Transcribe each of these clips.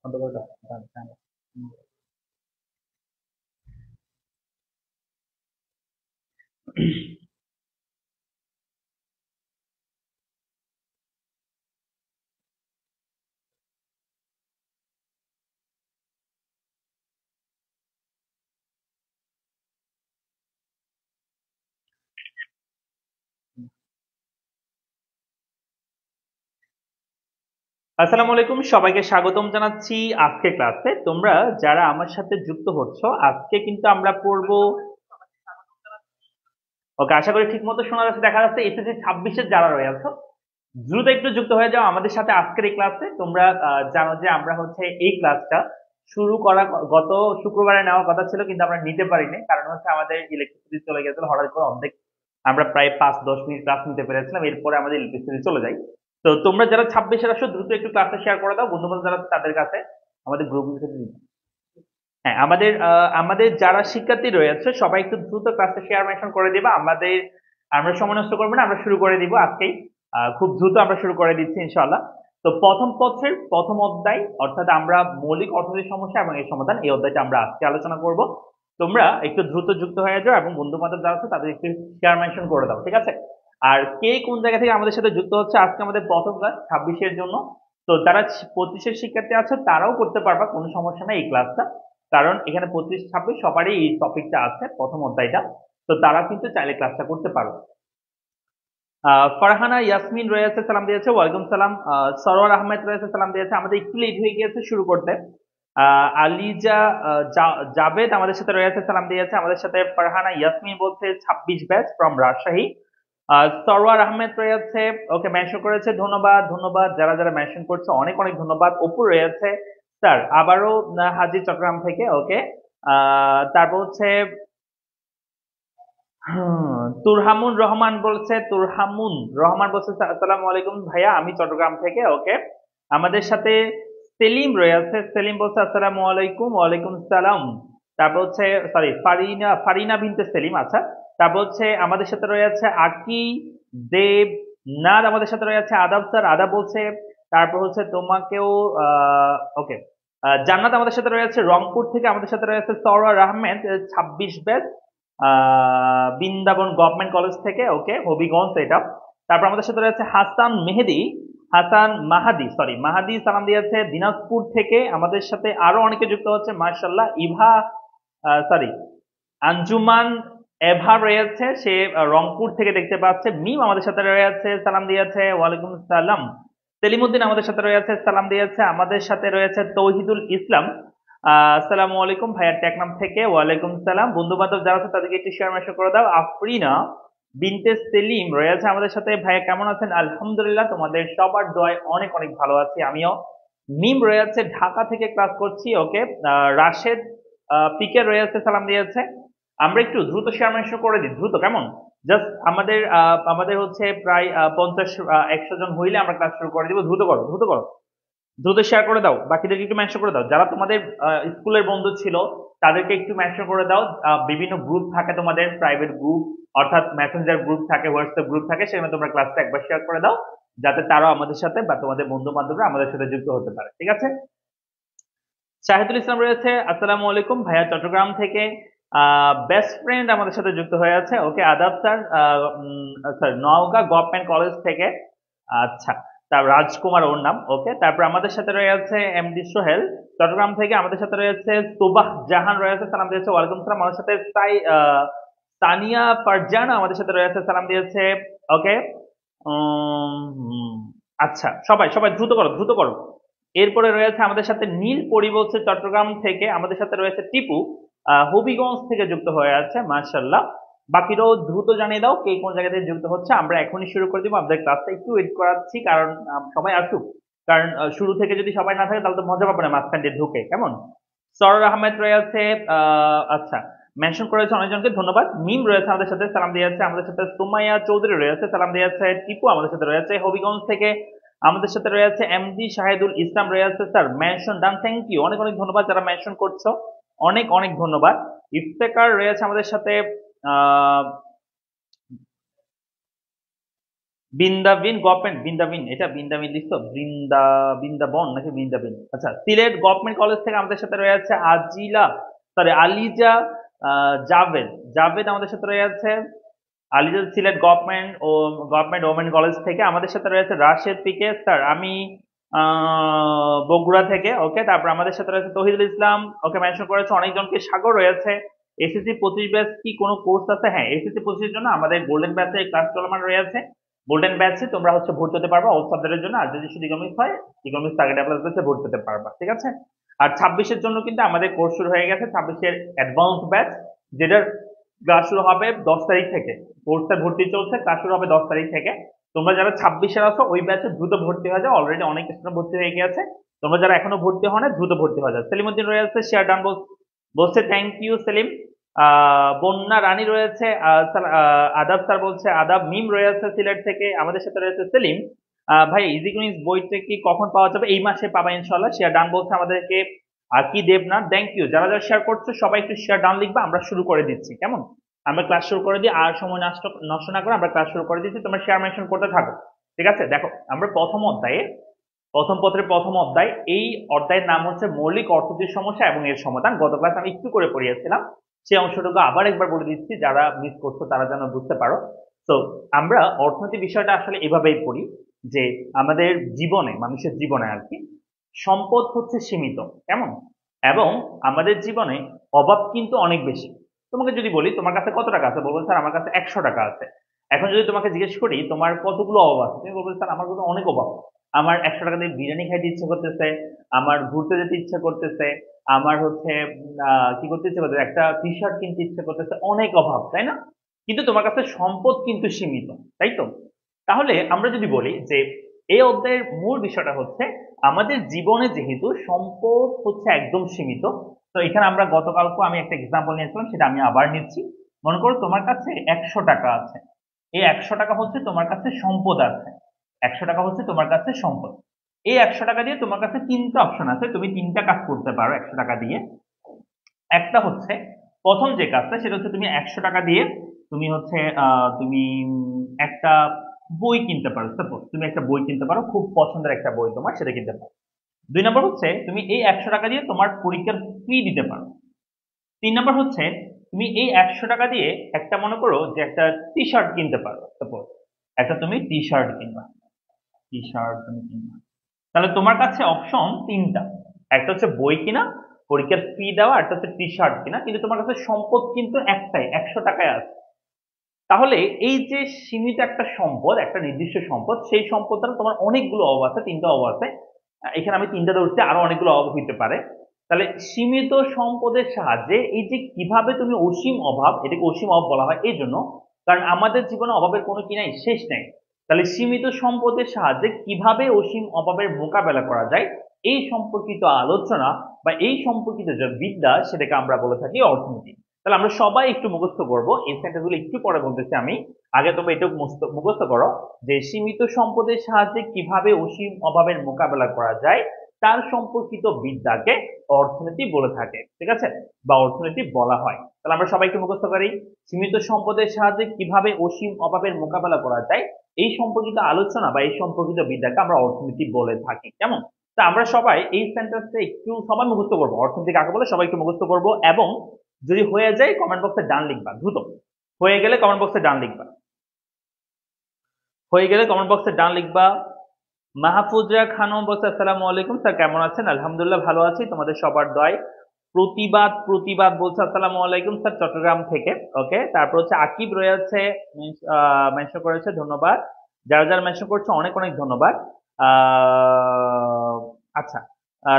বন্ধ করে দাও। দাও, দাও। হুম। আসসালামু আলাইকুম, সবাইকে স্বাগতম জানাচ্ছি আজকে ক্লাসে। তোমরা যারা আমার সাথে যুক্ত হচ্ছ, আজকে কিন্তু আমরা পড়বো। ওকে, আশা করি ঠিক মতো শোনা যাচ্ছে, দেখা যাচ্ছে। এসএসসি 26-এর যারা রয়েছে দ্রুত একটু যুক্ত হয়ে যাও আমাদের সাথে আজকের এই ক্লাসে। তোমরা জানো যে আমরা হচ্ছে এই ক্লাসটা শুরু করা গত শুক্রবারে নেওয়ার কথা ছিল, কিন্তু আমরা নিতে পারিনি। কারণ হচ্ছে আমাদের ইলেকট্রিসিটি চলে গেছিল হঠাৎ করে অর্ধেক। আমরা প্রায় 5-10 মিনিট ক্লাস নিতে পেরেছিলাম, এরপরে আমাদের ইলেকট্রিসিটি চলে যায়। তো তোমরা যারা 26-এর আসো দ্রুত একটু ক্লাসটা শেয়ার করে দাও বন্ধু বান্ধব যারা আছে তাদের কাছে, আমাদের গ্রুপ। হ্যাঁ, আমাদের যারা শিক্ষার্থী রয়েছে সবাই একটু দ্রুত ক্লাসটা শেয়ার মেনশন করে দিবা। আমরা সময় নষ্ট করবো না, আমরা শুরু করে দিব আজকেই। খুব দ্রুত আমরা শুরু করে দিচ্ছি ইনশাআল্লাহ। তো প্রথম পত্রের প্রথম অধ্যায়, অর্থাৎ আমরা মৌলিক অর্থনৈতিক সমস্যা এবং এর সমাধান, এই অধ্যায়টা আমরা আজকে আলোচনা করব। তোমরা একটু দ্রুত যুক্ত হয়ে যাও এবং বন্ধু বান্ধব যারা আছে তাদের একটু শেয়ার মেনশন করে দাও, ঠিক আছে? আর কে কোন জায়গা থেকে আমাদের সাথে যুক্ত হচ্ছে আজকে আমাদের প্রথম ক্লাস 26-এর জন্য, তো যারা 25-এর শিক্ষার্থী আছে তারাও করতে পারবা, কোনো সমস্যা নেই এই ক্লাসটা। কারণ এখানে 25-26 সবারই এই টপিকটা আছে, প্রথম অধ্যায়টা। তো তারা কিন্তু চাইলে ক্লাসটা করতে পারো। ফারহানা ইয়াসমিন রয়েছে, সালাম দিয়েছে, ওয়ালাইকুম সালাম। সরোয়ার আহমেদ রয়েছে, সালাম দিয়েছে। আমাদের একটু লেট হয়ে গিয়েছে শুরু করতে। আলিজা জাভেদ আমাদের সাথে রয়েছে, সালাম দিয়েছে। আমাদের সাথে ফারহানা ইয়াসমিন বলছে 26 ব্যাচ ফ্রম রাজশাহী। সরোয়ার আহমেদ রয়েছে, ওকে মেনশন করেছে, ধন্যবাদ ধন্যবাদ। যারা যারা মেনশন করছে অনেক অনেক ধন্যবাদ। অপু রয়েছে, স্যার আবারও হাজির চট্টগ্রাম থেকে, ওকে। তারপর হচ্ছে তুরহামুন রহমান বলছে, তুরহামুন রহমান বলছে, আসসালামু আলাইকুম ভাইয়া, আমি চট্টগ্রাম থেকে, ওকে। আমাদের সাথে সেলিম রয়েছে, সেলিম বলছে আসসালামু আলাইকুম, ওয়ালাইকুম সালাম। তারপর হচ্ছে, সরি, ফারিনা ফারিনা বিনতে সেলিম, আচ্ছা। তারপর হচ্ছে আমাদের সাথে রয়েছে আকি দেব নাদ, আমাদের সাথে রয়েছে আদাব স্যার, আদাব বলছে। তারপর হচ্ছে তোমাকেও ওকে। জান্নাত আমাদের সাথে রয়েছে রংপুর থেকে, আমাদের সাথে রয়েছে Sarwar Ahmed 26 batch, Brindaban government college থেকে, ওকে, হবিগঞ্জ এটা। তারপর আমাদের সাথে রয়েছে হাসান মেহেদি, হাসান মাহাদি, সরি মাহাদি, সালাম দিয়েছে দিনাজপুর থেকে। আমাদের সাথে আরো অনেকে যুক্ত হচ্ছে, মার্শাল্লাহ। ইভা, সরি, আঞ্জুমান এভা রয়েছে, সে রংপুর থেকে দেখতে পাচ্ছে। মিম আমাদের সাথে রয়েছে, সালাম দিয়েছে, ওয়ালাইকুম সালাম। সেলিমউদ্দিন আমাদের সাথে রয়েছে, সালাম দিয়েছে। আমাদের সাথে রয়েছে তৌহিদুল ইসলাম, আসসালামু আলাইকুম ভাইয়া টেকনাম থেকে, ওয়ালাইকুম সালাম। বন্ধু বান্ধব যারা আছে তাদেরকে একটু শেয়ার মেশন করে দাও। আফরিনা বিনতে সেলিম রয়েছে আমাদের সাথে, ভাইয়া কেমন আছেন? আলহামদুলিল্লাহ, তোমাদের সবার দোয়ায় অনেক অনেক ভালো আছি আমিও। মিম রয়েছে ঢাকা থেকে ক্লাস করছি, ওকে। রাশেদ পিকে রয়েছে, সালাম দিয়েছে। আমরা একটু দ্রুত শেয়ার মেনশন করে দিই, দ্রুত, কেমন? জাস্ট আমাদের হচ্ছে প্রায় 50 100 জন হইলে আমরা ক্লাস শুরু করে দিব। দ্রুত করো, দ্রুত করো, দ্রুত শেয়ার করে দাও। বাকিদেরকে একটু মেনশন করে দাও, যারা তোমাদের স্কুলের বন্ধু ছিল তাদেরকে একটু মেনশন করে দাও। বিভিন্ন গ্রুপ থাকে তোমাদের, প্রাইভেট গ্রুপ, অর্থাৎ মেসেঞ্জার গ্রুপ থাকে, হোয়াটসঅ্যাপ গ্রুপ থাকে, সেখানে তোমরা ক্লাসটা একবার শেয়ার করে দাও, যাতে তারাও আমাদের সাথে বা তোমাদের বন্ধু বান্ধবরা আমাদের সাথে যুক্ত হতে পারে, ঠিক আছে? শাহিদুল ইসলাম রয়েছে, আসসালামু আলাইকুম ভাইয়া চট্টগ্রাম থেকে। বেস্ট ফ্রেন্ড আমাদের সাথে যুক্ত হয়ে আছে, ওকে, আদাব sir. Sir Naogaon government college থেকে, আচ্ছা। তার রাজকুমার ওর নাম, ওকে। তারপর আমাদের সাথে রয়েছে এমডি সোহেল চট্টগ্রাম থেকে। আমাদের সাথে রয়েছে সুবাহ জাহান রয়েছে, সালাম দিয়েছে, ওয়ালাইকুম সালাম। আমাদের সাথে সানিয়া ফারজানা আমাদের সাথে রয়েছে, সালাম দিয়েছে, ওকে। আচ্ছা, সবাই সবাই দ্রুত করো, দ্রুত করো। এরপরে রয়েছে আমাদের সাথে নীল পরি বলছে চট্টগ্রাম থেকে। আমাদের সাথে রয়েছে টিপু, হবিগঞ্জ থেকে যুক্ত হয়ে আছে, মার্শাল্লাহ। বাকিরাও দ্রুত জানিয়ে দাও কে কোন জায়গা থেকে যুক্ত হচ্ছে। আমরা এখনই শুরু করে দিব, আমাদের ক্লাসটা একটু ওয়েট করাচ্ছি, কারণ সবাই আসুক। কারণ শুরু থেকে যদি সবাই না থাকে তাহলে তো মজা পাবে না মাঝখান দিয়ে ঢুকে, কেমন? সরর আহমেদ রয়েছে, আচ্ছা, মেনশন করেছে অনেকজনকে, ধন্যবাদ। মিম রয়েছে আমাদের সাথে, সালাম দিয়েছে। আমাদের সাথে সুমাইয়া চৌধুরী রয়েছে, সালাম দিয়েছে। টিপু আমাদের সাথে রয়েছে হবিগঞ্জ থেকে। আমাদের সাথে রয়েছে এমডি শাহিদুল ইসলাম রয়েছে, sir mention done, thank you, অনেক অনেক ধন্যবাদ যারা মেনশন করছো, অনেক অনেক ধন্যবাদ। ইফতেকার রয়েছে আমাদের সাথে, আহ বৃন্দাবিন গভর্নমেন্ট, বৃন্দাবিন, এটা বৃন্দাবিন লিখছো, বৃন্দাবন নাকি বৃন্দাবিন? আচ্ছা, সিলেট গভর্নমেন্ট কলেজ থেকে আমাদের সাথে রয়েছে আজিলা, সরি আলিজা, জাভেদ, জাভেদ আমাদের সাথে রয়েছে। আলিজা সিলেট গভর্নমেন্ট ও গভর্নমেন্ট ওমেন কলেজ থেকে আমাদের সাথে রয়েছে। রাশেদ পিকে স্যার, আমি বগুড়া থেকে, ওকে। তারপর আমাদের সাথে রয়েছে তহিদুল ইসলাম, ওকে, মেনশন করেছে অনেকজনকে। সাগর রয়েছে। এসএসসি 25 ব্যাচ কি কোনো কোর্স আছে? হ্যাঁ, এসএসসি 25 এর জন্য আমাদের গোল্ডেন ব্যাচে ক্লাস চলমান রয়েছে। গোল্ডেন ব্যাচে তোমরা হচ্ছে ভর্তি হতে পারবা অল সাবজেক্টের জন্য। আর যদি শুধু ইকোনমিক্স হয়, ইকোনমিক্স টার্গেট প্লাস ব্যাচে ভর্তি হতে পারবা, ঠিক আছে। আর 26-এর জন্য কিন্তু আমাদের কোর্স শুরু হয়ে গেছে, 26-এর অ্যাডভান্স ব্যাচ, যেটার ক্লাস শুরু হবে 10 তারিখ থেকে। কোর্সে ভর্তি চলছে, ক্লাস শুরু হবে 10 তারিখ থেকে। তোমরা যারা 26-এর আছো ওই ব্যাচে দ্রুত ভর্তি হয়ে যাও, অলরেডি অনেক স্টুডেন্ট ভর্তি হয়ে গেছে। তোমরা যারা এখনো ভর্তি হও না, দ্রুত ভর্তি হয়ে যাও। সেলিমউদ্দিন রয়েছে, শেয়ার ডান বলছে, থ্যাংক ইউ সেলিম। বন্যা রানী রয়েছে, আদাব স্যার বলছে আদাব। মিম রয়েছে সিলেট থেকে, আমাদের সাথে রয়েছে সেলিম। ভাই ইজিকুইন্স বইটা কি কখন পাওয়া যাবে? এই মাসে পাবা ইনশাল্লাহ। শেয়ার ডান বলছে আমাদেরকে আর কি দেবনাথ, থ্যাংক ইউ। যারা যারা শেয়ার করছো সবাই একটু শেয়ার ডান লিখবা, আমরা শুরু করে দিচ্ছি, কেমন? আমরা ক্লাস শুরু করে দিই, আর সময় নষ্ট নষ্ট না করে আমরা ক্লাস শুরু করে দিচ্ছি। তোমরা শেয়ার মেনশন করতে থাকো, ঠিক আছে। দেখো, আমরা প্রথম অধ্যায়ে, প্রথম পত্রের প্রথম অধ্যায়, এই অধ্যায়ের নাম হচ্ছে মৌলিক অর্থনীতির সমস্যা এবং এর সমাধান। গত ক্লাস আমি একটু করে পড়িয়েছিলাম, সেই অংশটুকু আবার একবার বলে দিচ্ছি, যারা মিস করছো তারা যেন বুঝতে পারো। তো আমরা অর্থনীতি বিষয়টা আসলে এভাবেই পড়ি যে আমাদের জীবনে, মানুষের জীবনে আর কি, সম্পদ হচ্ছে সীমিত, কেমন? এবং আমাদের জীবনে অভাব কিন্তু অনেক বেশি। তোমাকে যদি বলি তোমার কাছে কত টাকা আছে, বলবো স্যার আমার কাছে 100 টাকা আছে। এখন যদি তোমাকে জিজ্ঞেস করি তোমার কতগুলো অভাব আছে, তুমি বলবে স্যার আমার কিন্তু অনেক অভাব। আমার 100 টাকা দিয়ে বিরিয়ানি খাইতে ইচ্ছে করতেছে, আমার ঘুরতে যেতে ইচ্ছে করতেছে, আমার হচ্ছে কি করতে ইচ্ছে করতেছে, একটা টি শার্ট কিনতে ইচ্ছে করতেছে, অনেক অভাব, তাই না? কিন্তু তোমার কাছে সম্পদ কিন্তু সীমিত, তাই তো? তাহলে আমরা যদি বলি যে এই অধ্যায়ের মূল বিষয়টা হচ্ছে আমাদের জীবনে যেহেতু সম্পদ হচ্ছে একদম সীমিত, তো এখানে আমরা গতকালকে আমি একটা এক্সাম্পল নিয়েছিলাম, সেটা আমি আবার নিচ্ছি। মনে করো তোমার কাছে 100 টাকা আছে, এই 100 টাকা হচ্ছে তোমার কাছে সম্পদ আছে, 100 টাকা হচ্ছে তোমার কাছে সম্পদ। এই 100 টাকা দিয়ে তোমার কাছে তিনটা অপশন আছে, তুমি তিনটা কাজ করতে পারো 100 টাকা দিয়ে। একটা হচ্ছে, প্রথম যে কাজটা সেটা হচ্ছে তুমি 100 টাকা দিয়ে তুমি হচ্ছে তুমি একটা বই কিনতে পারো। সাপোজ তুমি একটা বই কিনতে পারো, খুব পছন্দের একটা বই তোমার, সেটা কিনতে পারো। 2 নম্বর হচ্ছে তুমি এই 100 টাকা দিয়ে তোমার পরীক্ষার ফি দিতে পারো। 3 নম্বর হচ্ছে তুমি এই 100 টাকা দিয়ে একটা, মনে করো যে একটা টি শার্ট কিনতে পারো। সাপোজ একটা তুমি টি শার্ট কিনবা, টি শার্ট তুমি কিনবা। তাহলে তোমার কাছে অপশন তিনটা, একটা হচ্ছে বই কিনা, পরীক্ষার ফি দেওয়া, একটা হচ্ছে টি শার্ট কিনা, কিন্তু তোমার কাছে সম্পদ কিন্তু একটাই, 100 টাকায় আছে। তাহলে এই যে সীমিত একটা সম্পদ, একটা নির্দিষ্ট সম্পদ, সেই সম্পদ দ্বারা তোমার অনেকগুলো অভাব আছে, তিনটা অভাব আছে। এখানে আমি তিনটা ধরছি, আরো অনেকগুলো অভাব হইতে পারে। তাহলে সীমিত সম্পদের সাহায্যে এই যে কিভাবে তুমি অসীম অভাব, এটাকে অসীম অভাব বলা হয় এই জন্য, কারণ আমাদের জীবনে অভাবের কোনো কি নাই, শেষ নাই। তাহলে সীমিত সম্পদের সাহায্যে কিভাবে অসীম অভাবের মোকাবেলা করা যায়, এই সম্পর্কিত আলোচনা বা এই সম্পর্কিত যে বিদ্যা, সেটাকে আমরা বলে থাকি অর্থনীতি। তাহলে আমরা সবাই একটু মুখস্থ করবো, এই সেন্টেন্স গুলো একটু পরে বলতেছি আমি, আগে তোমরা এটুকু মুখস্থ করো যে সীমিত সম্পদের সাহায্যে কিভাবে অসীম অভাবের মোকাবেলা করা যায়, তার সম্পর্কিত বিদ্যাকে অর্থনীতি বলে থাকে, ঠিক আছে, বা অর্থনীতি বলা হয়। তাহলে আমরা সবাই একটু মুখস্থ করি, সীমিত সম্পদের সাহায্যে কিভাবে অসীম অভাবের মোকাবেলা করা যায়, এই সম্পর্কিত আলোচনা বা এই সম্পর্কিত বিদ্যাকে আমরা অর্থনীতি বলে থাকি, কেমন? তা আমরা সবাই এই সেন্টেন্সটা একটু সবাই মুখস্থ করবো, অর্থনীতি কাকে বলে সবাই একটু মুখস্থ করবো। এবং যদি হয়ে যায় কমেন্ট বক্সে ডান লিখবা দ্রুত, হয়ে গেলে কমেন্ট বক্সে ডান লিখবা, হয়ে গেলে কমেন্ট বক্সে ডান লিখবা। মাহফুজা খানম বলছে আসসালামু আলাইকুম স্যার, কেমন আছেন? আলহামদুলিল্লাহ ভালো আছি, তোমাদের সবার দয়। প্রতিবাদ প্রতিবাদ বলছে আসসালামু আলাইকুম স্যার, চট্টগ্রাম থেকে, ওকে। তারপর হচ্ছে আকিব রয়েছে, মেনশন করেছে, ধন্যবাদ। যারা যারা মেনশন করছে অনেক অনেক ধন্যবাদ। আহ, আচ্ছা,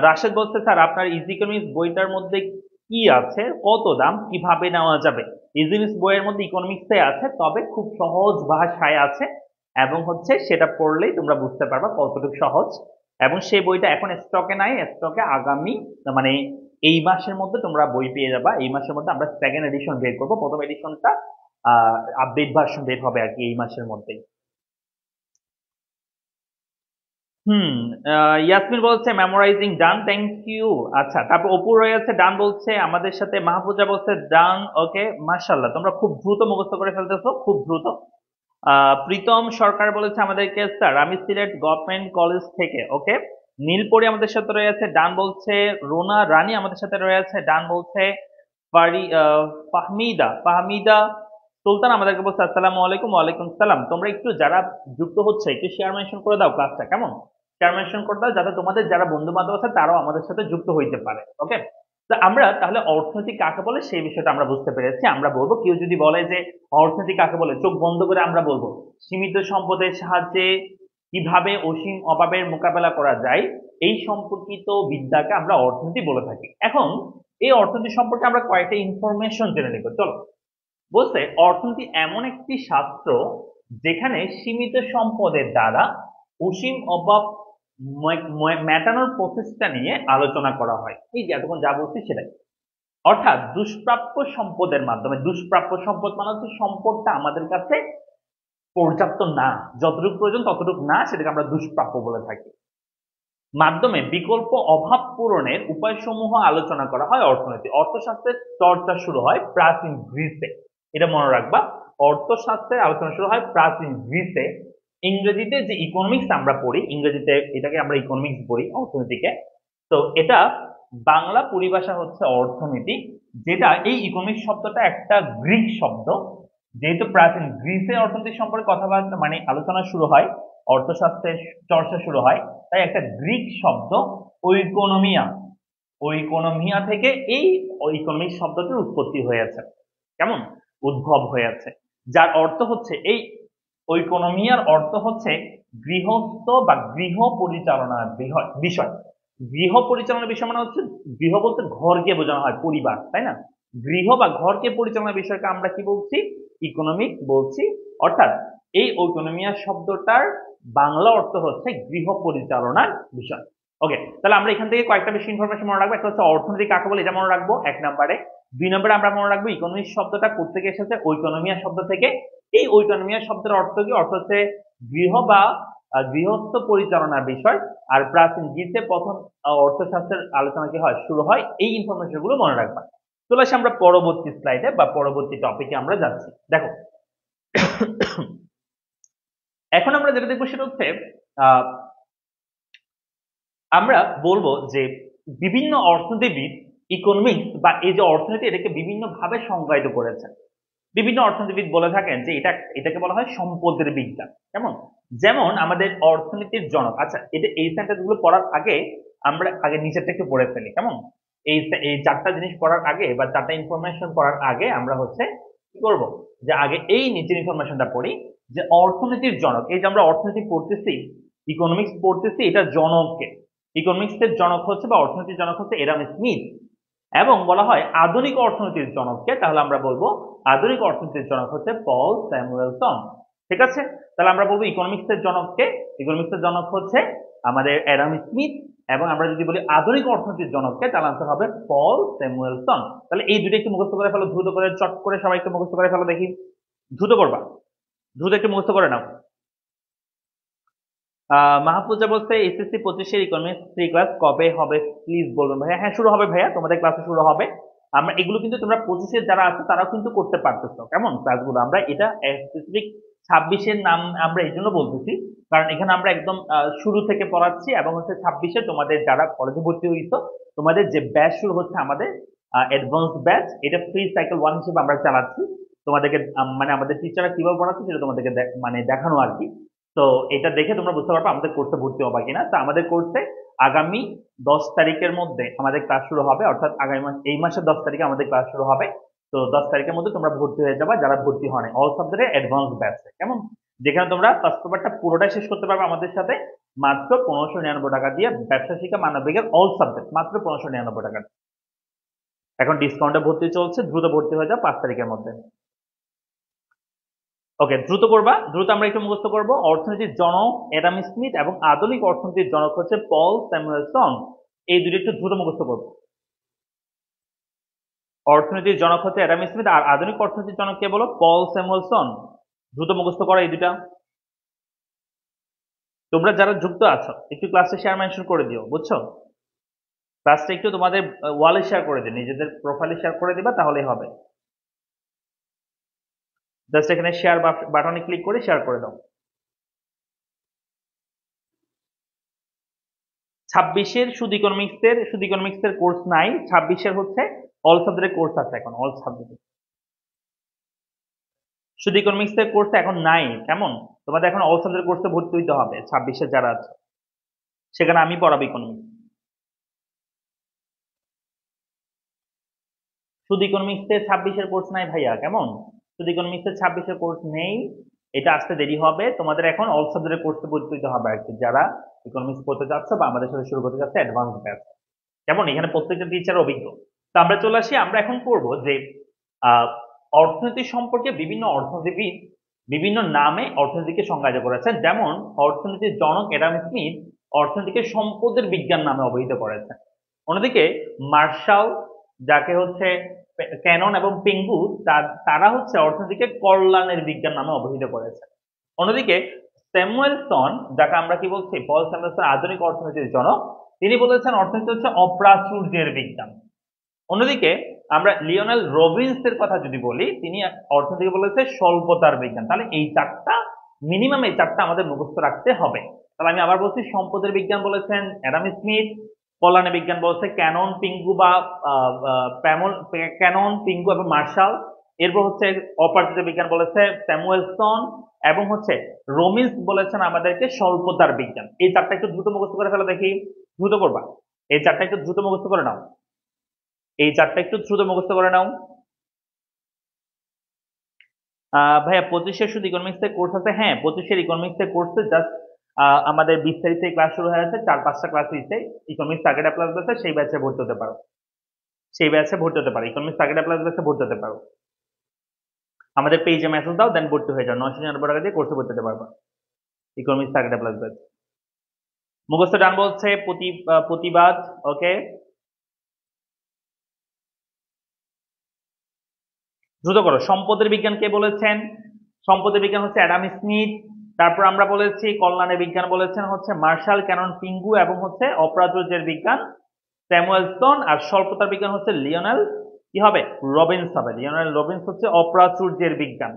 রাশেদ বলছে স্যার আপনার ইজি ইকোনমিক্স বইটার মধ্যে কি আছে, কত দাম, কিভাবে নেওয়া যাবে? ইকোনমিক্স বইয়ের মধ্যে ইকোনমিক্সে আছে, তবে খুব সহজ ভাষায় আছে, এবং হচ্ছে সেটা পড়লেই তোমরা বুঝতে পারবা কতটুকু সহজ। এবং সেই বইটা এখন স্টকে নাই, স্টকে আগামী, মানে এই মাসের মধ্যে তোমরা বই পেয়ে যাবা। এই মাসের মধ্যে আমরা সেকেন্ড এডিশন বের করবো, প্রথম এডিশনটা আপডেট ভার্সন বের হবে আর কি এই মাসের মধ্যেই। হুম। ইয়াসমিন বলছে মেমোরাইজিং ডান, থ্যাংক ইউ। আচ্ছা, তারপর অপু রয়েছে ডান বলছে আমাদের সাথে, মাহফুজা বলছে ডান, ওকে। মাশাল্লাহ, তোমরা খুব দ্রুত মুখস্থ করে ফেলতেছো, খুব দ্রুত। প্রীতম সরকার বলেছে আমাদেরকে, স্যার আমি সিলেট গভর্নমেন্ট কলেজ থেকে। ওকে, নীলপরি আমাদের সাথে রয়েছে, ডান বলছে। রোনা রানী আমাদের সাথে রয়েছে, ডান বলছে। ফারি ফাহমিদা ফাহমিদা সুলতান আমাদেরকে বলছে আসসালামু আলাইকুম। ওয়ালাইকুম সালাম। তোমরা একটু যারা যুক্ত হচ্ছে একটু শেয়ার মেনশন করে দাও ক্লাসটা, কেমন? শেয়ার মেনশন করে দাও যাতে তোমাদের যারা বন্ধু বান্ধব আছে তারাও আমাদের সাথে যুক্ত হইতে পারে। ওকে, তো আমরা তাহলে অর্থনীতি কাকে বলে সেই বিষয়টা আমরা বুঝতে পেরেছি। আমরা বলবো, কেউ যদি বলে যে অর্থনীতি কাকে বলে, চোখ বন্ধ করে আমরা বলবো সীমিত সম্পদের সাহায্যে কিভাবে অসীম অভাবের মোকাবেলা করা যায়, এই সম্পর্কিত বিদ্যাকে আমরা অর্থনীতি বলে থাকি। এখন এই অর্থনীতি সম্পর্কে আমরা কয়েকটা ইনফরমেশন জেনে নিব। চলো, বলছে অর্থনীতি এমন একটি শাস্ত্র যেখানে সীমিত সম্পদের দ্বারা অসীম অভাব মেটানোর প্রচেষ্টা নিয়ে আলোচনা করা হয়। এই যে এতক্ষণ যা বলছি সেটাই, অর্থাৎ দুষ্প্রাপ্য সম্পদের মাধ্যমে, দুষ্প্রাপ্য সম্পদ মানে হচ্ছে সম্পদটা আমাদের কাছে পর্যাপ্ত না, যতটুকু প্রয়োজন ততটুকু না, সেটাকে আমরা দুষ্প্রাপ্য বলে থাকি, মাধ্যমে বিকল্প অভাব পূরণের উপায়সমূহ আলোচনা করা হয় অর্থনীতি। অর্থশাস্ত্রের চর্চা শুরু হয় প্রাচীন গ্রিসে, এটা মনে রাখবা। অর্থশাস্ত্রের আলোচনা শুরু হয় প্রাচীন গ্রিসে। ইংরেজিতে যে ইকোনমিক্স আমরা পড়ি, ইংরেজিতে এটাকে আমরা ইকোনমিক্স পড়ি অর্থনীতিকে, তো এটা বাংলা পরিভাষা হচ্ছে অর্থনীতি, যেটা এই ইকোনমিক্স শব্দটা একটা গ্রিক শব্দ। যেহেতু প্রাচীন গ্রিসে অর্থনীতি সম্পর্কে কথাবার্তা মানে আলোচনা শুরু হয়, অর্থশাস্ত্রের চর্চা শুরু হয়, তাই একটা গ্রিক শব্দ ওইকোনমিয়া, ওইকোনমিয়া থেকে এই ইকোনমিক্স শব্দটির উৎপত্তি হয়েছে, কেমন, উদ্ভব হয়েছে, যার অর্থ হচ্ছে এই ওইকোনমিয়ার অর্থ হচ্ছে গৃহস্থ বা গৃহ পরিচালনার বিষয়। গৃহ পরিচালনার বিষয় মানে হচ্ছে, গৃহ বলতে ঘরকে বোঝানো হয়, পরিবার, তাই না? গৃহ বা ঘরকে পরিচালনার বিষয়কে আমরা কি বলছি? ইকোনমিক বলছি। অর্থাৎ এই ইকোনমিয়া শব্দটার বাংলা অর্থ হচ্ছে গৃহ পরিচালনার বিষয়। ওকে, তাহলে আমরা এখান থেকে কয়েকটা বেশি ইনফরমেশন মনে রাখবো। একটা হচ্ছে অর্থনীতি কাকে বলে, এটা মনে রাখবো এক নম্বরে। দুই নম্বরে আমরা মনে রাখবো ইকোনমিক শব্দটা কোথেকে এসেছে, ওইকোনমিয়া শব্দ থেকে। এই ওইকোনমিয়া শব্দের অর্থ কি? অর্থ হচ্ছে গৃহ বা গৃহস্থ পরিচালনার বিষয়। আর প্রাচীন গ্রিসে প্রথম অর্থশাস্ত্রের আলোচনা কি হয়, শুরু হয়। এই ইনফরমেশন গুলো মনে রাখবা। চলে আসি আমরা পরবর্তী স্লাইডে বা পরবর্তী টপিকে আমরা যাচ্ছি। দেখো, এখন আমরা যেটা দেখবো সেটা হচ্ছে আহ আমরা বলবো যে বিভিন্ন অর্থনীতিবিদ ইকোনমিক্স বা এই যে অর্থনীতি, এটাকে বিভিন্ন ভাবে সংজ্ঞায়িত করেছেন। বিভিন্ন অর্থনীতিবিদ বলে থাকেন যে এটাকে বলা হয় সম্পদের বিজ্ঞান, কেমন? যেমন আমাদের অর্থনীতির জনক, আচ্ছা এটা এই সেন্টেন্স গুলো পড়ার আগে আমরা আগে নিচেরটা একটু পড়ে ফেলি, কেমন? এই চারটা জিনিস পড়ার আগে বা চারটা ইনফরমেশন পড়ার আগে আমরা হচ্ছে কি করব, যে আগে এই নিচের ইনফরমেশনটা পড়ি। যে অর্থনীতির জনক, এই যে আমরা অর্থনীতি পড়তেছি, ইকোনমিক্স পড়তেছি, এটা জনককে, ইকোনমিক্স এর জনক হচ্ছে বা অর্থনীতির জনক হচ্ছে এডাম স্মিথ। এবং বলা হয় আধুনিক অর্থনীতির জনককে, তাহলে আমরা বলবো আধুনিক অর্থনীতির জনক হচ্ছে পল স্যামুয়েলসন। ঠিক আছে, তাহলে আমরা বলবো ইকোনমিক্স এর জনককে, ইকোনমিক্স এর জনক হচ্ছে আমাদের অ্যাডাম স্মিথ। এবং আমরা যদি বলি আধুনিক অর্থনীতির জনককে, তাহলে আনসার হবে পল স্যামুয়েলসন। তাহলে এই দুটো একটু মুখস্থ করে ফেলো, দ্রুত করে, চট করে সবাই একটু মুখস্থ করে ফেলো, দেখি দ্রুত করবা, দ্রুত একটু মুখস্থ করে নাও। মাহফুজা বলছে এসএসসি 25-এর ইকোনমিক্স 3 ক্লাস কবে হবে প্লিজ বলবেন ভাইয়া। হ্যাঁ, শুরু হবে ভাইয়া, তোমাদের ক্লাসে শুরু হবে। আমরা এগুলো কিন্তু তোমরা 25-এর যারা আছে তারাও কিন্তু করতে পারতেছো, কেমন? ক্লাসগুলো আমরা এটা স্পেসিফিক 26-এর নাম আমরা এই জন্য বলতেছি, কারণ এখানে আমরা একদম শুরু থেকে পড়াচ্ছি। এবং হচ্ছে 26-এ তোমাদের যারা কলেজে ভর্তি হইছো, তোমাদের যে ব্যাচ শুরু হচ্ছে আমাদের অ্যাডভান্স ব্যাচ, এটা ফ্রি সাইকেল 1 হিসেবে আমরা চালাচ্ছি। তোমাদেরকে মানে আমাদের টিচাররা কিভাবে পড়াচ্ছে সেটা তোমাদেরকে মানে দেখানো আর কি। তো এটা দেখে তোমরা বুঝতে পারবে আমাদের কোর্সে ভর্তি হবা কিনা। তো আমাদের কোর্সে আগামী 10 তারিখের মধ্যে আমাদের ক্লাস শুরু হবে, অর্থাৎ আগামী মাস, এই মাসের 10 তারিখে আমাদের ক্লাস শুরু হবে। তো 10 তারিখের মধ্যে তোমরা ভর্তি হয়ে যাবা যারা ভর্তি হওনি, অল সাবজেক্টের অ্যাডভান্স ব্যাচে, কেমন? যেখানে তোমরা ফার্স্ট পেপারটা পুরোটাই শেষ করতে পারবে আমাদের সাথে মাত্র 1599 টাকা দিয়ে, ব্যবসা শিক্ষা মানবিকের অল সাবজেক্ট মাত্র 1599 টাকা। এখন ডিসকাউন্টে ভর্তি চলছে, দ্রুত ভর্তি হয়ে যাও 5 তারিখের মধ্যে। ওকে, দ্রুত করবা, দ্রুত আমরা একটু মুখস্থ করবো। অর্থনীতির জনক অ্যাডাম স্মিথ এবং আধুনিক অর্থনীতির জনক হচ্ছে পল স্যামুয়েলসন। এই দুটো একটু দ্রুত মুখস্থ করবো। অর্থনীতির জনক হচ্ছে অ্যাডাম স্মিথ আর আধুনিক অর্থনীতির জনক কে বলো? পল স্যামুয়েলসন। দ্রুত মুখস্থ করো এই দুটা। তোমরা যারা যুক্ত আছো একটু ক্লাসে শেয়ার মেনশন করে দিও, বুঝছো? ক্লাসটা একটু তোমাদের ওয়ালে শেয়ার করে দিও, নিজেদের প্রোফাইলে শেয়ার করে দিবা, তাহলেই হবে। জাস্ট এখানে শেয়ার বাটনে ক্লিক করে শেয়ার করে দাও। 26-এর সুদ ইকোনমিক্সের কোর্স নাই, 26-এর হচ্ছে অল সাবজেক্টের কোর্স আছে এখন, অল সাবজেক্ট। সুদ ইকোনমিক্সের কোর্স এখন নাই, কেমন? তোমাদের এখন অল সাবজেক্ট কোর্সে ভর্তি হইতে হবে 26-এর যারা আছে, সেখানে আমি পড়াবো ইকোনমিক্স। সুদ ইকোনমিক্সে 26-এর কোর্স নাই ভাইয়া, কেমন? সুদ ইকোনমিক্সে 26-এর কোর্স নেই, এটা আসতে দেরি হবে। তোমাদের এখন অল সাবজেক্টের কোর্সে ভর্তি হতে হবে আর কি, যারা ইকোনমিক্স পড়তে যাচ্ছে বা আমাদের সাথে শুরু করতে যাচ্ছে অ্যাডভান্স ব্যাচ, কেমন? এখানে প্রত্যেকটা টিচার অভিজ্ঞ। তো আমরা চলে আসি, আমরা এখন পড়বো যে অর্থনীতি সম্পর্কে বিভিন্ন অর্থনীতিবিদ বিভিন্ন নামে অর্থনীতিকে সংজ্ঞায়িত করেছেন। যেমন অর্থনীতির জনক অ্যাডাম স্মিথ অর্থনীতিকে সম্পদের বিজ্ঞান নামে অভিহিত করেছেন। অন্যদিকে মার্শাল, যাকে হচ্ছে ক্যানন এবং পেঙ্গু, তারা হচ্ছে অর্থনীতিকে কল্যাণের বিজ্ঞান নামে অভিহিত করেছে। অন্যদিকে স্যামুয়েলসন, যাকে আমরা কি বলছি, পল স্যামুয়েলসন আধুনিক অর্থনীতির জনক, তিনি বলেছেন অর্থনীতি হচ্ছে অপ্রাচুর্যের বিজ্ঞান। অন্যদিকে আমরা লিওনেল রবিনসের কথা যদি বলি, তিনি অর্থনীতিকে বলেছে স্বল্পতার বিজ্ঞান। তাহলে এই চারটা মিনিমাম, এই চারটা আমাদের মুখস্থ রাখতে হবে। তাহলে আমি আবার বলছি, সম্পদের বিজ্ঞান বলেছেন অ্যাডাম স্মিথ, কল্যাণের বিজ্ঞান বলছে ক্যানন, পিঙ্গু বা ক্যানন, পিঙ্গু এবং মার্শাল। এরপর হচ্ছে অপ্রাচুর্য বিজ্ঞান বলেছে স্যামুয়েলসন, এবং হচ্ছে রবিনস বলেছেন আমাদেরকে স্বল্পতার বিজ্ঞান। এই চারটা একটু দ্রুত মুখস্থ করে ফেলো দেখি, দ্রুত করবা, এই চারটা একটু দ্রুত মুখস্থ করে নাও, এই চারটা একটু দ্রুত মুখস্থ করে নাও। ভাইয়া 25-এর শুধু ইকোনমিক্সের কোর্স আছে? হ্যাঁ, 25-এর ইকোনমিক্সের কোর্সে জাস্ট আমাদের 20 তারিখ থেকে ক্লাস শুরু হয়ে আছে, 4-5টা ক্লাস দিচ্ছে। ইকোনমিক্স টার্গেট প্লাস আছে, সেই ব্যাচে ভর্তি হতে পারো, সেই ব্যাচে ভর্তি হতে পারো, ইকোনমিক্স টার্গেট প্লাস ব্যাচে ভর্তি হতে পারো। আমাদের পেজে মেসেজ দাও, দেন ভর্তি হয়ে যাও, 999 টাকা দিয়ে কোর্সে ভর্তি হতে পারবা ইকোনমিক্স টার্গেট প্লাস ব্যাচ। মুখস্থ ডান বলছে প্রতিবাদ, ওকে, দ্রুত করো। সম্পদের বিজ্ঞান কে বলেছেন? সম্পদের বিজ্ঞান হচ্ছে অ্যাডাম স্মিথ। তারপর আমরা বলেছি কল্যাণের বিজ্ঞান বলেছেন হচ্ছে মার্শাল, ক্যানন, পিঙ্গু, এবং হচ্ছে অপ্রাচুর্যের বিজ্ঞান স্যামুয়েলসন, আর স্বল্পতার বিজ্ঞান হচ্ছে লিওনেল কি হবে, রবিনস হবে। লিওনেল রবিনস হচ্ছে অপ্রাচুর্যের বিজ্ঞান।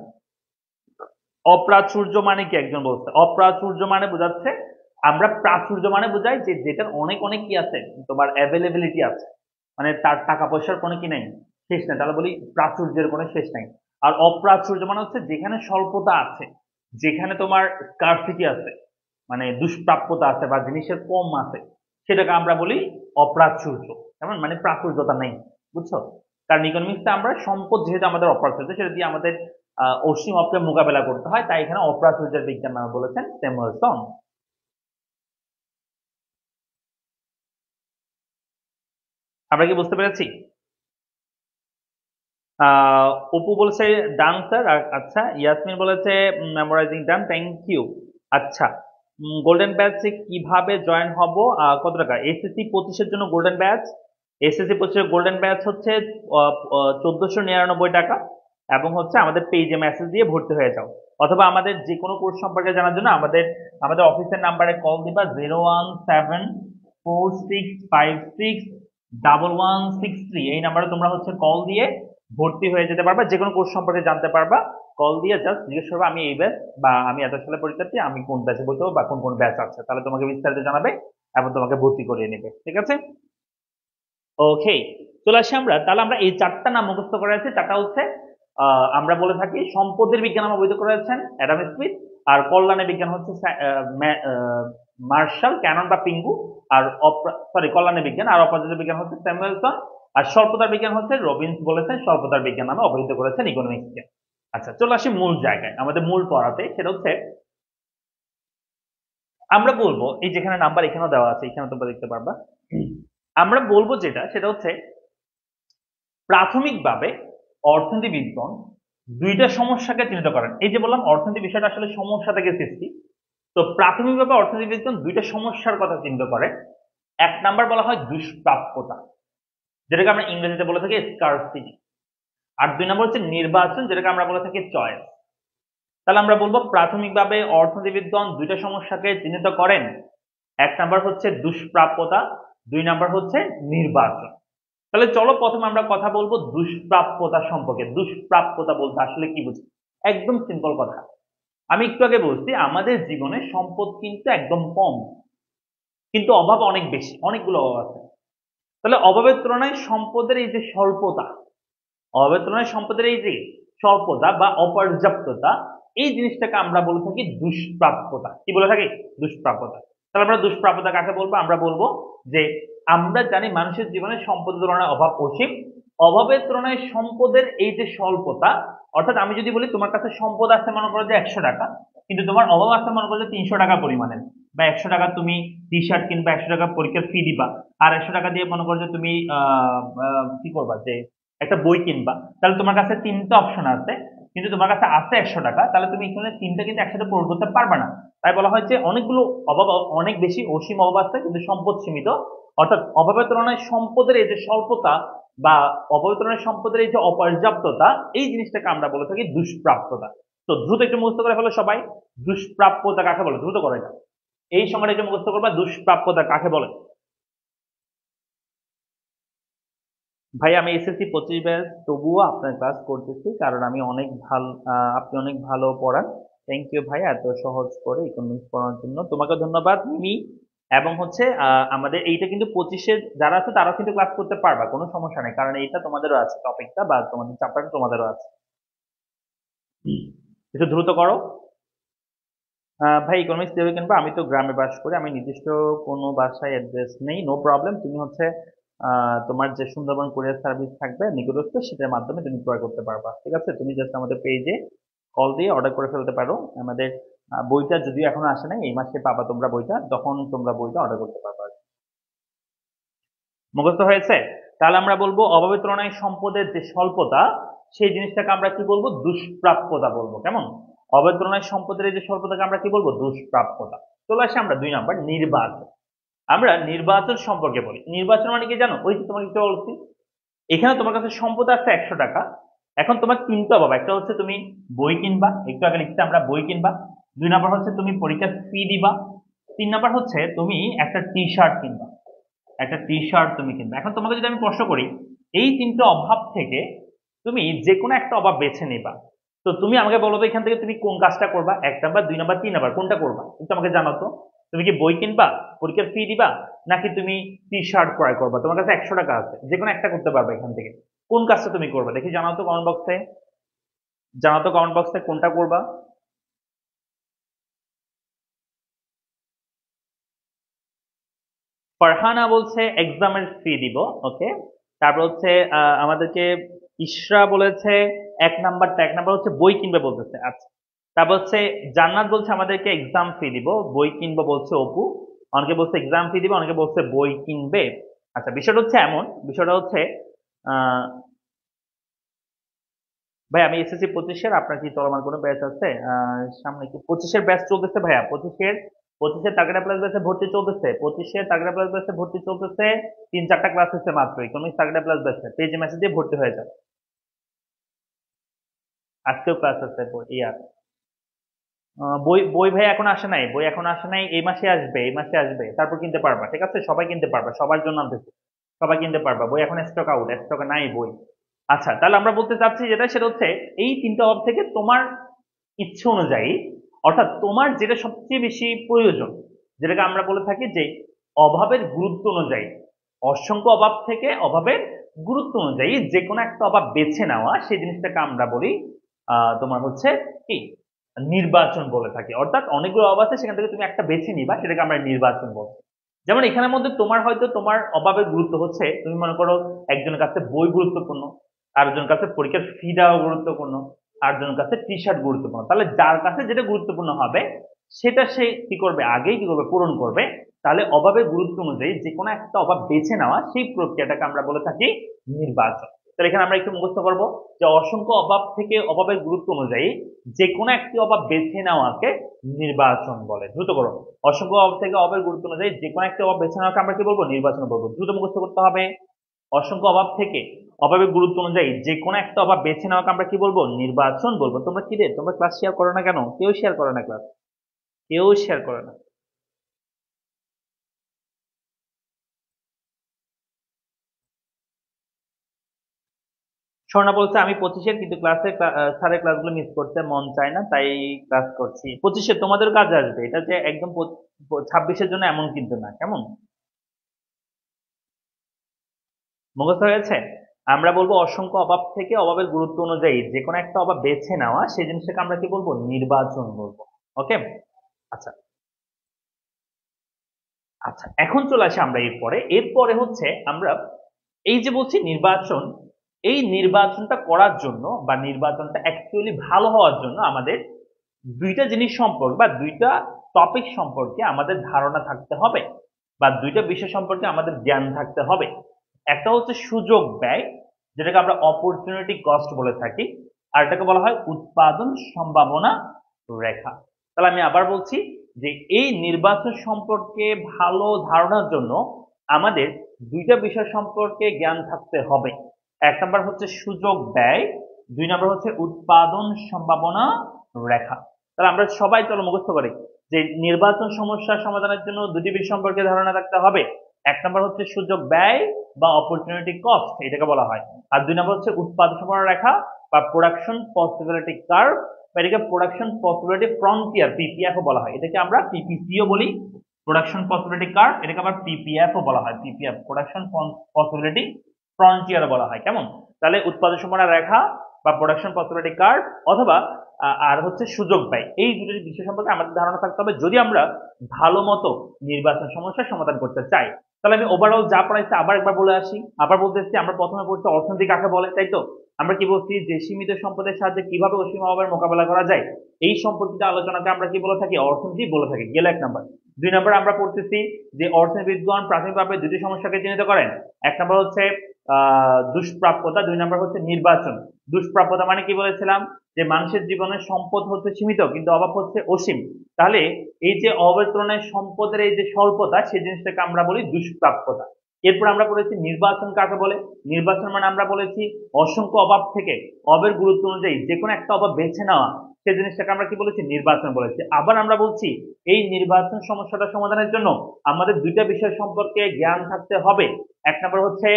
অপ্রাচুর্য মানে কি একজন বলছে? অপ্রাচুর্য মানে বোঝাচ্ছে, আমরা প্রাচুর্য মানে বোঝাই যে যেটার অনেক অনেক কি আছে, তোমার অ্যাভেলেবিলিটি আছে, মানে তার টাকা পয়সার কোনো কি নাই, শেষ নাই, তাহলে বলি প্রাচুর্যের কোনো শেষ নাই। আর অপ্রাচুর্য মানে হচ্ছে যেখানে স্বল্পতা আছে, যেখানে তোমার স্কারসিটি আছে, মানে দুষ্প্রাপ্যতা আছে বা জিনিসের কম আছে, সেটাকে আমরা বলি অপ্রাচুর্য। কেমন? মানে প্রাচুর্যতা নেই, বুঝছো? কারণ ইকোনমিক্সে আমরা সম্পদ যেহেতু আমাদের অপ্রাচুর্য, সেটা দিয়ে আমাদের অসীম অপকে মোকাবেলা করতে হয়, তাই এখানে অপ্রাচুর্যের বিজ্ঞান নামে বলেছেন স্যামুয়েলসন। আমরা কি বুঝতে পেরেছি? অপু বলেছে ডান স্যার। আচ্ছা, ইয়াসমিন বলেছে মেমোরাইজিং ডান, থ্যাংক ইউ। আচ্ছা, গোল্ডেন ব্যাচে কিভাবে জয়েন হব? কত টাকা? এসএসসি 25-এর জন্য গোল্ডেন ব্যাচ, এসএসসি 25-এর গোল্ডেন ব্যাচ হচ্ছে 1499 টাকা, এবং হচ্ছে আমাদের পেজে মেসেজ দিয়ে ভর্তি হয়ে যাও, অথবা আমাদের যে কোনো কোর্স সম্পর্কে জানার জন্য আমাদের আমাদের অফিসের নাম্বারে কল দিবা, 01746561163। এই নাম্বারে তোমরা হচ্ছে কল দিয়ে ভর্তি হয়ে যেতে পারবা, যে কোনো কোর্স সম্পর্কে জানতে পারবা। কল দিয়ে জাস্ট জিজ্ঞেস করবা আমি এই ব্যাচ, বা আমি এত সালে পরীক্ষার্থী, আমি কোন ব্যাচে ভর্তি হবো বা কোন কোন ব্যাচ আছে, তাহলে তোমাকে বিস্তারিত জানাবে এবং তোমাকে ভর্তি করিয়ে নেবে, ঠিক আছে? ওকে, চলে আসি আমরা, তাহলে আমরা এই চারটা নাম মুখস্থ করে আছে। চারটা হচ্ছে আমরা বলে থাকি সম্পদের বিজ্ঞান নামে অভিহিত করেছেন অ্যাডাম স্মিথ, আর কল্যাণের বিজ্ঞান হচ্ছে মার্শাল, ক্যানন বা পিঙ্গু, আর কল্যাণের বিজ্ঞান আর অপ্রাচুর্য বিজ্ঞান হচ্ছে স্যামুয়েলসন, আর স্বল্পতার বিজ্ঞান হচ্ছে রবিনস বলেছেন স্বল্পতার বিজ্ঞান নামে অভিহিত করেছেন ইকোনমিক্সকে। আচ্ছা, চলে আসি মূল জায়গায়, আমাদের মূল পড়াতে, সেটা হচ্ছে আমরা বলবো, এই যেখানে নাম্বার এখানেও দেওয়া আছে, এখানে তোমরা দেখতে পারবা, আমরা বলবো যেটা, সেটা হচ্ছে প্রাথমিকভাবে অর্থনীতিবিদগণ দুইটা সমস্যাকে চিহ্নিত করেন। এই যে বললাম অর্থনীতি বিষয়টা আসলে সমস্যা থেকে সৃষ্টি, তো প্রাথমিকভাবে অর্থনীতিবিদগণ দুইটা সমস্যার কথা চিহ্নিত করে। এক নাম্বার বলা হয় দুষ্প্রাপ্যতা, যেটাকে আমরা ইংরেজিতে বলে থাকি স্কারসিটি, আর দুই নম্বর হচ্ছে নির্বাচন, যেটাকে আমরা বলে থাকি চয়েস। তাহলে আমরা বলবো প্রাথমিকভাবে অর্থনীতিবিদগণ দুইটা সমস্যাকে চিহ্নিত করেন, এক নাম্বার হচ্ছে দুষ্প্রাপ্যতা, দুই নাম্বার হচ্ছে নির্বাচন। তাহলে চলো প্রথমে আমরা কথা বলবো দুষ্প্রাপ্যতা সম্পর্কে। দুষ্প্রাপ্যতা বলতে আসলে কি বুঝি? একদম সিম্পল কথা। আমি একটু আগে বলছি আমাদের জীবনে সম্পদ কিন্তু একদম কম, কিন্তু অভাব অনেক বেশি, অনেকগুলো অভাব আছে। তাহলে অভাবের তুলনায় সম্পদের এই যে স্বল্পতা, অভাবের তুলনায় সম্পদের এই যে স্বল্পতা বা অপর্যাপ্ততা, এই জিনিসটাকে আমরা বলে থাকি দুষ্প্রাপ্যতা। কি বলে থাকি? দুষ্প্রাপ্যতা। তাহলে আমরা দুষ্প্রাপ্যতা কাকে বলবো? আমরা বলবো যে আমরা জানি মানুষের জীবনে সম্পদের তুলনায় অভাব অসীম, অভাবের তুলনায় সম্পদের এই যে স্বল্পতা, অর্থাৎ আমি যদি বলি তোমার কাছে সম্পদ আছে মনে করো যে 100 টাকা, কিন্তু তোমার অভাব আছে মনে করো যে 300 টাকা পরিমাণের, বা 100 টাকা তুমি টি শার্ট কিনবা, 100 টাকা পরীক্ষার ফি দিবা, আর 100 টাকা দিয়ে মনে করো যে তুমি কি করবা, যে একটা বই কিনবা। তাহলে তোমার কাছে তিনটা অপশন আছে, কিন্তু তোমার কাছে আছে 100 টাকা, তাহলে তুমি এখানে তিনটা কিন্তু একসাথে পূরণ করতে পারবে না। তাই বলা হয় যে অনেকগুলো অভাব, অনেক বেশি অসীম অভাব আছে কিন্তু সম্পদ সীমিত। অর্থাৎ অভাবের তুলনায় সম্পদের এই যে স্বল্পতা বা অভাবের তুলনায় সম্পদের এই যে অপর্যাপ্ততা, এই জিনিসটাকে আমরা বলে থাকি দুষ্প্রাপ্যতা। তো দ্রুত একটু মুখস্থ করে ফেলো সবাই, দুষ্প্রাপ্যতা কাকে বলে? দ্রুত করে এটা, এই সময়টা একটু মুখস্থ করবা, দুষ্প্রাপ্যতা কাকে বলে। ভাই আমি এসএসসি 25 ব্যাচ, তবুও আপনার ক্লাস করতেছি কারণ আমি অনেক ভালো, আপনি অনেক ভালো পড়ান। থ্যাংক ইউ ভাই এত সহজ করে ইকোনমিক্স পড়ানোর জন্য, তোমাকে ধন্যবাদ মিমি। এবং হচ্ছে আমাদের এইটা কিন্তু 25-এর যারা আছে তারাও কিন্তু ক্লাস করতে পারবা, কোনো সমস্যা নেই, কারণ এইটা তোমাদেরও আছে, টপিকটা বা তোমাদের চ্যাপ্টারটা তোমাদেরও আছে। একটু দ্রুত করো। ভাই ইকোনমিক্স কিভাবে কিনবো? আমি তো গ্রামে বাস করি, আমি নির্দিষ্ট কোনো বাসায় অ্যাড্রেস নেই, নো প্রবলেম। তুমি হচ্ছে তোমার যে সুন্দরবন কুরিয়ার সার্ভিস থাকবে নিকটস্থ, সেটার মাধ্যমে তুমি ক্রয় করতে পারবা। ঠিক আছে, তুমি জাস্ট আমাদের পেজে কল দিয়ে অর্ডার করে ফেলতে পারো। আমাদের বইটা যদিও এখনো আসে নাই, এই মাসে পাবা তোমরা বইটা, তখন তোমরা বইটা অর্ডার করতে পারবা। মুখস্থ হয়েছে? তাহলে আমরা বলবো অভাবের তুলনায় সম্পদের যে স্বল্পতা, সেই জিনিসটাকে আমরা কি বলবো? দুষ্প্রাপ্যতা বলবো। কেমন? অভাবের তুলনায় সম্পদের এই যে স্বল্পতাকে আমরা কি বলবো? দুষ্প্রাপ্যতা। চলে আসে আমরা 2 নাম্বার, নির্বাচন। আমরা নির্বাচন সম্পর্কে বলি। নির্বাচন মানে কি জানো? ওই যে তোমাকে একটু বলছি, এখানে তোমার কাছে সম্পদ আছে 100 টাকা, এখন তোমার তিনটা অভাব। একটা হচ্ছে তুমি বই কিনবা, একটু আগে লিখতে আমরা বই কিনবা। 2 নাম্বার হচ্ছে তুমি পরীক্ষার ফি দিবা। 3 নাম্বার হচ্ছে তুমি একটা টি শার্ট কিনবা, একটা টি শার্ট তুমি কিনবে। এখন তোমাকে যদি আমি প্রশ্ন করি এই তিনটে অভাব থেকে তুমি যে কোনো একটা অভাব বেছে নিবা, তো তুমি আমাকে বলো তো এখান থেকে তুমি কোন কাজটা করবা? 1 নাম্বার, 2 নাম্বার, 3 নাম্বার, কোনটা করবা একটু আমাকে জানাও তো। তুমি কি বই কিনবা, পরীক্ষার ফি দিবা, নাকি তুমি টি শার্ট ক্রয় করবা? তোমার কাছে 100 টাকা আছে, যে কোনো একটা করতে পারবে এখান থেকে, কোন কাজটা তুমি করবা দেখি, জানাও তো কমেন্ট বক্সে, জানাও তো কমেন্ট বক্সে কোনটা করবা। ফারহানা বলছে এক্সামের ফি দিব, ওকে। তারপর হচ্ছে আমাদেরকে ইশরা বলেছে 1 নাম্বারটা, 1 নাম্বার হচ্ছে বই কিনবে বলতেছে, আচ্ছা। তারপর হচ্ছে জান্নাত বলছে আমাদেরকে এক্সাম ফি দিব, বই কিনবো বলছে অপু। অনেকে বলছে এক্সাম ফি দিবে, অনেকে বলছে বই কিনবে। আচ্ছা, বিষয়টা হচ্ছে এমন, বিষয়টা হচ্ছে আহ ভাই আমি এসএসসি 25-এর, আপনার কি চলমান কোনো ব্যাচ আছে? সামনে কি 25-এর ব্যাচ চলতেছে ভাইয়া? 25-এর তাগড়া প্লাস ব্যাচে ভর্তি চলতেছে, 25-এর তাগড়া প্লাস ব্যাচে ভর্তি চলতেছে। 3-4টা ক্লাস হচ্ছে মাত্র ইকোনমিক্স তাগড়া প্লাস ব্যাচে, পেজে মেসেজ দিয়ে ভর্তি হয়ে যায়। আজকেও ক্লাস আছে ইয়ার। বই বই ভাই এখন আসে নাই, বই এখন আসে নাই, এই মাসে আসবে, এই মাসে আসবে, তারপর কিনতে পারবা। ঠিক আছে, সবাই কিনতে পারবা, সবার জন্য আনতেছি, সবাই কিনতে পারবা। বই এখন স্টক আউট, স্টকে নাই বই। আচ্ছা, তাহলে আমরা বলতে চাচ্ছি যেটা, সেটা হচ্ছে এই তিনটা অব থেকে তোমার ইচ্ছে অনুযায়ী, অর্থাৎ তোমার যেটা সবচেয়ে বেশি প্রয়োজন, যেটাকে আমরা বলে থাকি যে অভাবের গুরুত্ব অনুযায়ী, অসংখ্য অভাব থেকে অভাবের গুরুত্ব অনুযায়ী যে কোনো একটা অভাব বেছে নেওয়া, সেই জিনিসটাকে আমরা বলি তোমার হচ্ছে কি, নির্বাচন বলে থাকি। অর্থাৎ অনেকগুলো অভাব আছে, সেখান থেকে তুমি একটা বেছে নিবা, সেটাকে আমরা নির্বাচন বলছি। যেমন এখানের মধ্যে তোমার হয়তো তোমার অভাবের গুরুত্ব হচ্ছে, তুমি মনে করো একজনের কাছে বই গুরুত্বপূর্ণ, আরেকজনের কাছে পরীক্ষার ফি দেওয়া গুরুত্বপূর্ণ, আরেকজনের কাছে টি শার্ট গুরুত্বপূর্ণ। তাহলে যার কাছে যেটা গুরুত্বপূর্ণ হবে সেটা সে কি করবে, আগেই কি করবে, পূরণ করবে। তাহলে অভাবের গুরুত্ব অনুযায়ী যে কোনো একটা অভাব বেছে নেওয়া, সেই প্রক্রিয়াটাকে আমরা বলে থাকি নির্বাচন। তাহলে এখানে আমরা একটু মুখস্থ করবো যে অসংখ্য অভাব থেকে অভাবের গুরুত্ব অনুযায়ী যে কোনো একটি অভাব বেছে নেওয়াকে নির্বাচন বলে। দ্রুত করো। অসংখ্য অভাব থেকে অভাবের গুরুত্ব অনুযায়ী যে কোনো একটি অভাব বেছে নেওয়াকে আমরা কি বলবো? নির্বাচন বলবো। দ্রুত মুখস্থ করতে হবে। অসংখ্য অভাব থেকে অভাবের গুরুত্ব অনুযায়ী যে কোনো একটা অভাব বেছে নেওয়াকে আমরা কি বলবো? নির্বাচন বলবো। তোমরা কি রে, তোমরা ক্লাস শেয়ার করো না কেন? কেউ শেয়ার করে না ক্লাস, কেউ শেয়ার করে না। স্বর্ণা বলছে আমি 25-এর, কিন্তু স্যারের ক্লাসগুলো মিস করতে মন চায় না, তাই ক্লাস করছি। 25-এ তোমাদের কাজে আসবে, এটা যে একদম 26-এর জন্য এমন কিন্তু না, কেমন? মুখস্থ হয়েছে? আমরা বলবো অসংখ্য অভাব থেকে অভাবের গুরুত্ব অনুযায়ী যে কোনো একটা অভাব বেছে নেওয়া, সেই জিনিসটাকে আমরা কি বলবো? নির্বাচন বলবো। ওকে। আচ্ছা। আচ্ছা, এখন চলে আসি আমরা এরপরে হচ্ছে আমরা এই যে বলছি নির্বাচন, এই নির্বাচনটা করার জন্য বা নির্বাচনটা অ্যাকচুয়ালি ভালো হওয়ার জন্য আমাদের দুইটা জিনিস সম্পর্কে বা দুইটা টপিক সম্পর্কে আমাদের ধারণা থাকতে হবে, বা দুইটা বিষয় সম্পর্কে আমাদের জ্ঞান থাকতে হবে। একটা হচ্ছে সুযোগ ব্যয়, যেটাকে আমরা অপরচুনিটি কস্ট বলে থাকি, আর এটাকে বলা হয় উৎপাদন সম্ভাবনা রেখা। তাহলে আমি আবার বলছি যে এই নির্বাচন সম্পর্কে ভালো ধারণার জন্য আমাদের দুইটা বিষয় সম্পর্কে জ্ঞান থাকতে হবে। এক নম্বর হচ্ছে সুযোগ ব্যয়, দুই নম্বর হচ্ছে উৎপাদন সম্ভাবনা রেখা। তাহলে আমরা সবাই চলো মুখস্থ করি যে নির্বাচন সমস্যা সমাধানের জন্য দুটি বিষয় সম্পর্কে ধারণা রাখতে হবে। এক নম্বর হচ্ছে সুযোগ ব্যয় বা অপরচুনিটি কস্ট, এটাকে বলা হয়। আর দুই নম্বর হচ্ছে উৎপাদন সম্ভাবনা রেখা বা প্রোডাকশন পসিবিলিটি কার্ভ, বা এটাকে প্রোডাকশন পসিবিলিটি ফ্রন্টিয়ার, পিপিএফ ও বলা হয়। এটাকে আমরা পিপিসিও বলি, প্রোডাকশন পসিবিলিটি কার্ভ, এটাকে আবার পিপিএফ ও বলা হয়, পিপিএফ প্রোডাকশন পসিবিলিটি ফ্রন্টিয়ার বলা হয়, কেমন? তাহলে উৎপাদন সম্ভাবনা রেখা বা প্রোডাকশন পসিবিলিটি কার্ভ, অথবা আর হচ্ছে সুযোগ ব্যয়, এই দুটো বিষয় সম্পর্কে আমাদের ধারণা থাকতে হবে যদি আমরা ভালো মতো নির্বাচন সমস্যার সমাধান করতে চাই। তাহলে আমি ওভারঅল যা পড়াইছি আবার একবার বলে আসি, আবার বলতেছি। আমরা প্রথমে পড়ছি অর্থনীতি কাকে বলে, তাই তো? আমরা কি বলছি যে সীমিত সম্পদের সাহায্যে কিভাবে অসীম অভাবের মোকাবেলা করা যায়, এই সম্পর্কিত আলোচনাকে আমরা কি বলে থাকি? অর্থনীতি বলে থাকি। গেল এক নম্বর। দুই নম্বর আমরা পড়তেছি যে অর্থনীতিবিদগণ প্রাথমিকভাবে দুটি সমস্যাকে চিহ্নিত করেন। এক নম্বর হচ্ছে দুষ্প্রাপ্যতা, দুই নম্বর হচ্ছে নির্বাচন। দুষ্প্রাপ্যতা মানে কি বলেছিলাম? যে মানুষের জীবনের সম্পদ হচ্ছে সীমিত কিন্তু অভাব হচ্ছে অসীম। তাহলে এই যে অভাবের তুলনায় সম্পদের এই যে স্বল্পতা, সেই জিনিসটাকে আমরা বলি দুষ্প্রাপ্যতা। এরপর আমরা বলেছি নির্বাচন কাকে বলে। নির্বাচন মানে আমরা বলেছি অসংখ্য অভাব থেকে অভাবের গুরুত্ব অনুযায়ী যে কোনো একটা অভাব বেছে নেওয়া, সেই জিনিসটাকে আমরা কি বলেছি? নির্বাচন বলেছি। আবার আমরা বলছি এই নির্বাচন সমস্যাটা সমাধানের জন্য আমাদের দুইটা বিষয় সম্পর্কে জ্ঞান থাকতে হবে। এক নম্বর হচ্ছে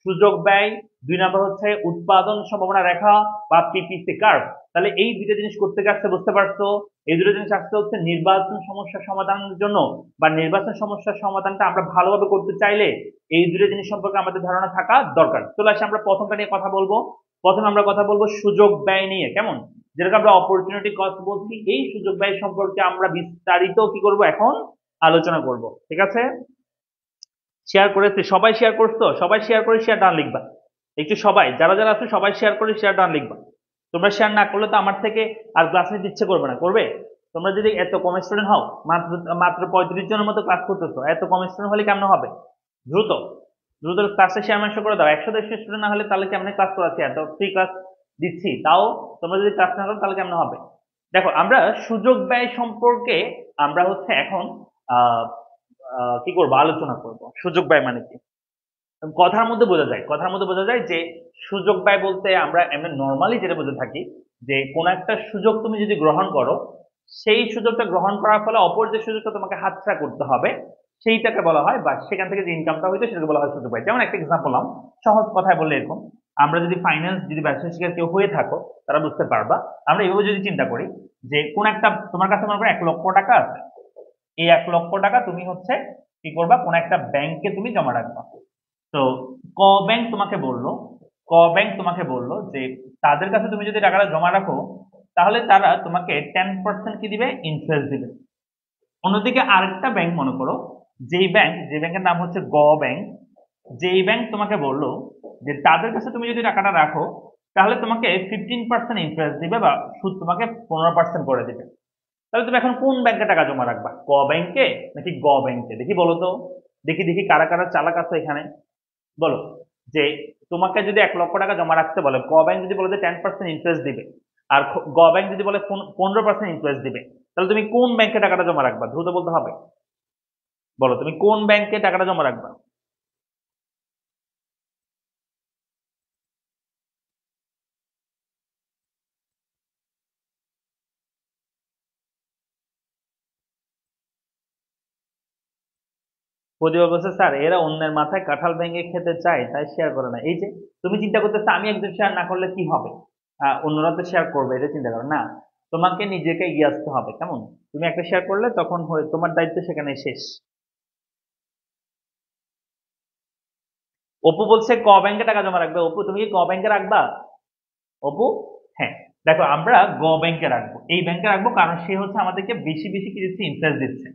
সুযোগ ব্যয়, দুই নম্বর হচ্ছে উৎপাদন সম্ভাবনা রেখা বা পিপিসি কার্ভ। তাহলে এই দুটো জিনিস করতে আসছে, বুঝতে পারছো? এই দুটো জিনিস আসতে হচ্ছে নির্বাচন সমস্যা সমাধানের জন্য, বা নির্বাচন সমস্যার সমাধানটা আমরা ভালোভাবে করতে চাইলে এই দুটো জিনিস সম্পর্কে আমাদের ধারণা থাকা দরকার। চলে আসে আমরা প্রথমটা নিয়ে কথা বলবো। প্রথমে আমরা কথা বলবো সুযোগ ব্যয় নিয়ে, কেমন? যেটাকে আমরা অপরচুনিটি কস্ট বলছি। এই সুযোগ ব্যয় সম্পর্কে আমরা বিস্তারিত কি করব এখন? আলোচনা করব, ঠিক আছে? শেয়ার করেছে সবাই, শেয়ার করছো সবাই, শেয়ার করে শেয়ার ডান লিখবা। একটু সবাই যারা যারা আছে সবাই শেয়ার করে শেয়ার ডান লিখবা। তোমরা শেয়ার না করলে তো আমার থেকে আর ক্লাস নিতে ইচ্ছে করবে না, করবে? তোমরা যদি এত কম স্টুডেন্ট হও, মাত্র মাত্র 35 জনের মতো ক্লাস করতেছো, এত কম স্টুডেন্ট হলে কেমন হবে? দ্রুত দ্রুত ক্লাসে শেয়ার মেনশন করে দাও। 100-150 স্টুডেন্ট না হলে তাহলে কেমনে ক্লাস করাচ্ছি? এত ফ্রি ক্লাস দিচ্ছি, তাও তোমরা যদি ক্লাস না করো তাহলে কেমন হবে? দেখো, আমরা সুযোগ ব্যয় সম্পর্কে আমরা হচ্ছে এখন আহ কি করবো? আলোচনা করব সুযোগ ব্যয় মানে কি। কথার মধ্যে বোঝা যায় যে সুযোগ ব্যয় বলতে আমরা এমনি নর্মালি যেটা বুঝে থাকি যে কোন একটা সুযোগ তুমি যদি গ্রহণ করো, সেই সুযোগটা গ্রহণ করার ফলে অপর যে সুযোগটা তোমাকে হাতছাড়া করতে হবে, সেইটাকে বলা হয়, বা সেখান থেকে যে ইনকামটা হইতো সেটাকে বলা হয় সুযোগ ব্যয়। যেমন একটা এক্সাম্পল নাও, সহজ কথায় বললে এরকম, আমরা যদি ফাইন্যান্স, যদি ব্যবসা শিক্ষার কেউ হয়ে থাকো তারা বুঝতে পারবা। আমরা এভাবে যদি চিন্তা করি যে কোন একটা, তোমার কাছে মনে করো 1 লক্ষ টাকা আছে, এই 1 লক্ষ টাকা তুমি হচ্ছে কি করবা? কোন একটা ব্যাংকে তুমি জমা রাখবা। তো ক ব্যাংক তোমাকে বললো, যে তাদের কাছে তুমি যদি টাকাটা জমা রাখো, তাহলে তারা তোমাকে 10% কি দিবে? ইন্টারেস্ট দিবে। অন্যদিকে আরেকটা ব্যাংক মনে করো, যে ব্যাংকের নাম হচ্ছে গ ব্যাংক, যেই ব্যাংক তোমাকে বললো যে তাদের কাছে তুমি যদি টাকাটা রাখো, তাহলে তোমাকে 15% ইন্টারেস্ট দিবে, বা সুদ তোমাকে 15% করে দিবে। তাহলে তুমি এখন কোন ব্যাংকে টাকা জমা রাখবা? ক ব্যাংকে নাকি গ ব্যাংকে? দেখি বলো তো, দেখি দেখি কারা কারা চালাক আছে এখানে, বলো। যে তোমাকে যদি 1 লক্ষ টাকা জমা রাখতে বলে, ক ব্যাংক যদি বলে যে 10% ইন্টারেস্ট দিবে, আর গ ব্যাংক যদি বলে 15% ইন্টারেস্ট দিবে, তাহলে তুমি কোন ব্যাংকে টাকাটা জমা রাখবা? দ্রুত বলতে হবে। বলো, তুমি কোন ব্যাংকে টাকাটা জমা রাখবা? প্রদীপ বলছে স্যার এরা অন্যের মাথায় কাঁঠাল ভেঙে খেতে চায় তাই শেয়ার করে না। এই যে তুমি চিন্তা করতেছো আমি একজন শেয়ার না করলে কি হবে, অন্যরা তো শেয়ার করবে, এটা চিন্তা করো না। তোমাকে নিজেকে এগিয়ে আসতে হবে, কেমন? তুমি একটা শেয়ার করলে তখন তোমার দায়িত্ব সেখানে শেষ। অপু বলছে ক ব্যাংকে টাকা জমা রাখবে। অপু তুমি কি ক ব্যাংকে রাখবা? অপু, হ্যাঁ, দেখো আমরা গ ব্যাংকে রাখবো, এই ব্যাংকে রাখবো কারণ সে হচ্ছে আমাদেরকে বেশি বেশি কি দিচ্ছে, ইন্টারেস্ট দিচ্ছে।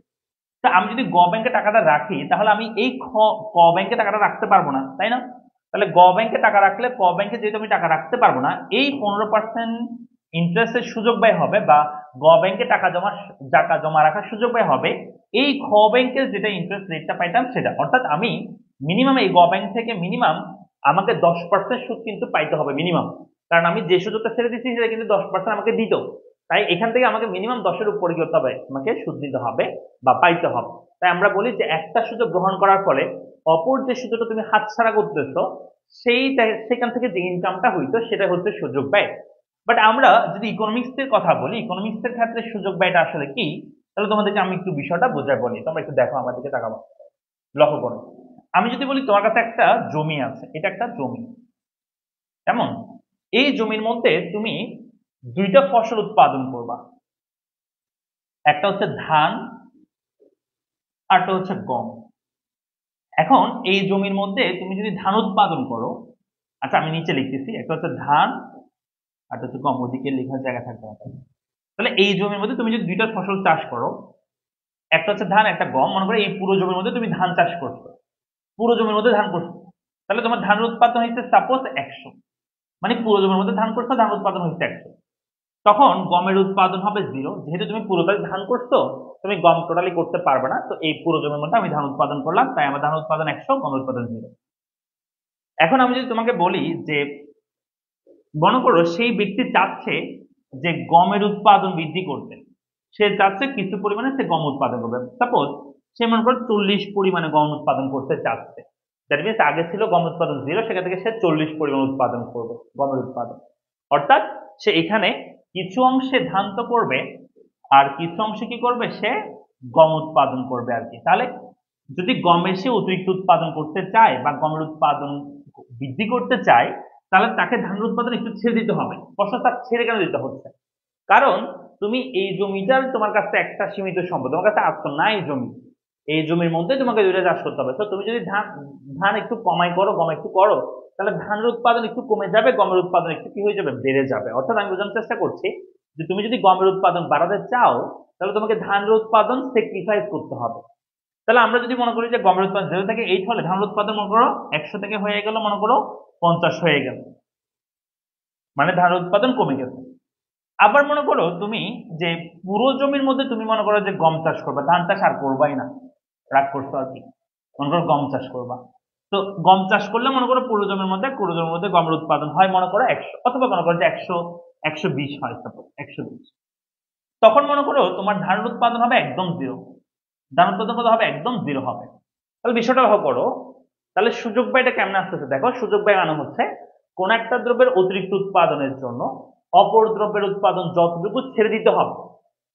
তা আমি যদি গ ব্যাংকে টাকাটা রাখি তাহলে আমি এই ক ব্যাংকে টাকাটা রাখতে পারবো না, তাই না? তাহলে গ ব্যাংকে টাকা রাখলে ক ব্যাংকে যেহেতু আমি টাকা রাখতে পারবো না, এই 15% ইন্টারেস্টের সুযোগ ব্যয় হবে বা গ ব্যাংকে টাকা জমা রাখার সুযোগ ব্যয় হবে এই খ ব্যাংকের যেটা ইন্টারেস্ট রেটটা পাইতাম সেটা, অর্থাৎ আমি মিনিমাম এই গ ব্যাংক থেকে মিনিমাম আমাকে 10% সুদ কিন্তু পাইতে হবে মিনিমাম, কারণ আমি যে সুযোগটা ছেড়ে দিচ্ছি সেটা কিন্তু 10% আমাকে দিত। তাই এখান থেকে আমাকে মিনিমাম 10-এর উপরে কি করতে হবে, আমাকে সুদ দিতে হবে বা পাইতে হবে। তাই আমরা বলি যে একটা সুযোগ গ্রহণ করার ফলে অপর যে সুযোগটা তুমি হাতছাড়া করতেছো সেখান থেকে যে ইনকামটা হইতো সেটা হচ্ছে সুযোগ ব্যয়। বাট আমরা যদি ইকোনমিক্স এর কথা বলি, ইকোনমিক্স এর ক্ষেত্রে সুযোগ ব্যয়টা আসলে কি, তাহলে তোমাদেরকে আমি একটু বিষয়টা বোঝাই বলি, তোমরা একটু দেখো আমার দিকে তাকাবো, লক্ষ্য করো। আমি যদি বলি তোমার কাছে একটা জমি আছে, এটা একটা জমি, কেমন? এই জমির মধ্যে তুমি দুইটা ফসল উৎপাদন করবা, একটা হচ্ছে ধান আর একটা হচ্ছে গম। এখন এই জমির মধ্যে তুমি যদি ধান উৎপাদন করো, আচ্ছা আমি নিচে লিখতেছি, একটা হচ্ছে ধান আর একটা হচ্ছে গম, ওদিকে লেখার জায়গা থাকবে না। তাহলে এই জমির মধ্যে তুমি যদি দুইটা ফসল চাষ করো, একটা হচ্ছে ধান একটা গম, মনে করো এই পুরো জমির মধ্যে তুমি ধান চাষ করছো, পুরো জমির মধ্যে ধান করছো, তাহলে তোমার ধানের উৎপাদন হচ্ছে সাপোজ 100, মানে পুরো জমির মধ্যে ধান করছো, ধান উৎপাদন হচ্ছে 100। তখন গমের উৎপাদন হবে 0, যেহেতু তুমি পুরোটাই ধান করছো, তুমি গম টোটালি করতে পারবে না, তো এই পুরো জমির মধ্যে আমি ধান উৎপাদন করলাম, তাই আমার ধান উৎপাদন 100, গমের উৎপাদন 0। এখন আমি যদি তোমাকে বলি যে মনে করো সেই ব্যক্তি চাচ্ছে যে গমের উৎপাদন বৃদ্ধি করতে, সে চাচ্ছে কিছু পরিমাণে সে গম উৎপাদন করবে, সাপোজ সে মনে করো 40 পরিমাণে গম উৎপাদন করতে চাচ্ছে। দ্যাট মিনস আগে ছিল গম উৎপাদন 0, সেখান থেকে সে 40 পরিমাণ উৎপাদন করবে গমের উৎপাদন। অর্থাৎ সে এখানে কিছু অংশে ধান তো করবে আর কিছু অংশে কি করবে, সে গম উৎপাদন করবে আর কি। তাহলে যদি গমের সে অতিরিক্ত উৎপাদন করতে চায় বা গমের উৎপাদন বৃদ্ধি করতে চায়, তাহলে তাকে ধানের উৎপাদন একটু ছেড়ে দিতে হবে। প্রশ্ন তার ছেড়ে কেন দিতে হচ্ছে, কারণ তুমি এই জমিটার তোমার কাছে একটা সীমিত সম্পদ, তোমার কাছে আর তো নাই জমি, এই জমির মধ্যে তোমাকে দুইটা চাষ করতে হবে। তো তুমি যদি ধান ধান একটু কমাই করো, গম একটু করো, তাহলে ধানের উৎপাদন একটু কমে যাবে, গমের উৎপাদন একটু কি হয়ে যাবে, বেড়ে যাবে। অর্থাৎ আমি বোঝানোর চেষ্টা করছি যে তুমি যদি গমের উৎপাদন বাড়াতে চাও তাহলে তোমাকে ধানের উৎপাদন স্যাক্রিফাইস করতে হবে। তাহলে আমরা যদি মনে করি যে গমের উৎপাদন 0 থেকে 8 হলে ধানের উৎপাদন মনে করো 100 থেকে হয়ে গেল মনে করো 50 হয়ে গেল, মানে ধানের উৎপাদন কমে গেছে। আবার মনে করো তুমি যে পুরো জমির মধ্যে তুমি মনে করো যে গম চাষ করবা, ধান চাষ আর করবাই না, রাগ করছো আর কি, মনে করো গম চাষ করবা। তো গম চাষ করলে মনে করো পুরো জমির মধ্যে গমের উৎপাদন হয় মনে করো 100, অথবা মনে করো যে 120 হয়, সাপোজ 120। তখন মনে করো তোমার ধানের উৎপাদন হবে একদম 0, ধান উৎপাদন কত হবে, একদম 0 হবে। তাহলে বিষয়টা ভালো করো, তাহলে সুযোগ ব্যয়টা কেমন আসতেছে দেখো। সুযোগ ব্যয় মানে হচ্ছে কোন একটা দ্রব্যের অতিরিক্ত উৎপাদনের জন্য অপর দ্রব্যের উৎপাদন যতটুকু ছেড়ে দিতে হবে,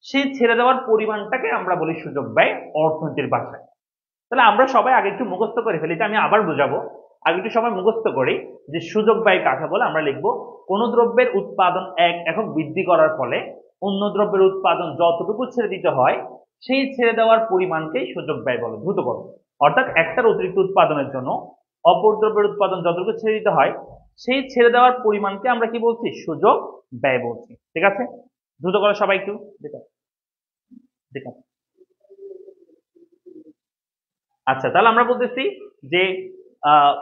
সেই ছেড়ে দেওয়ার পরিমাণটাকে আমরা বলি সুযোগ ব্যয় অর্থনীতির ভাষায়। তাহলে আমরা সবাই আগে একটু মুখস্থ করে ফেলি, এটা আমি আবার বোঝাবো, আগে একটু সবাই মুখস্থ করি যে সুযোগ ব্যয় কাকে বলে। আমরা লিখবো কোন দ্রব্যের উৎপাদন 1 একক বৃদ্ধি করার ফলে অন্য দ্রব্যের উৎপাদন যতটুকু ছেড়ে দিতে হয় সেই ছেড়ে দেওয়ার পরিমাণকেই সুযোগ ব্যয় বলে। দ্রুত করো, অর্থাৎ একটার অতিরিক্ত উৎপাদনের জন্য অপর দ্রব্যের উৎপাদন যতটুকু ছেড়ে দিতে হয় সেই ছেড়ে দেওয়ার পরিমাণকে আমরা কি বলছি, সুযোগ ব্যয় বলছি। ঠিক আছে, দ্রুত করো সবাই একটু দেখা দেখা। আচ্ছা, তাহলে আমরা বলতেছি যে আহ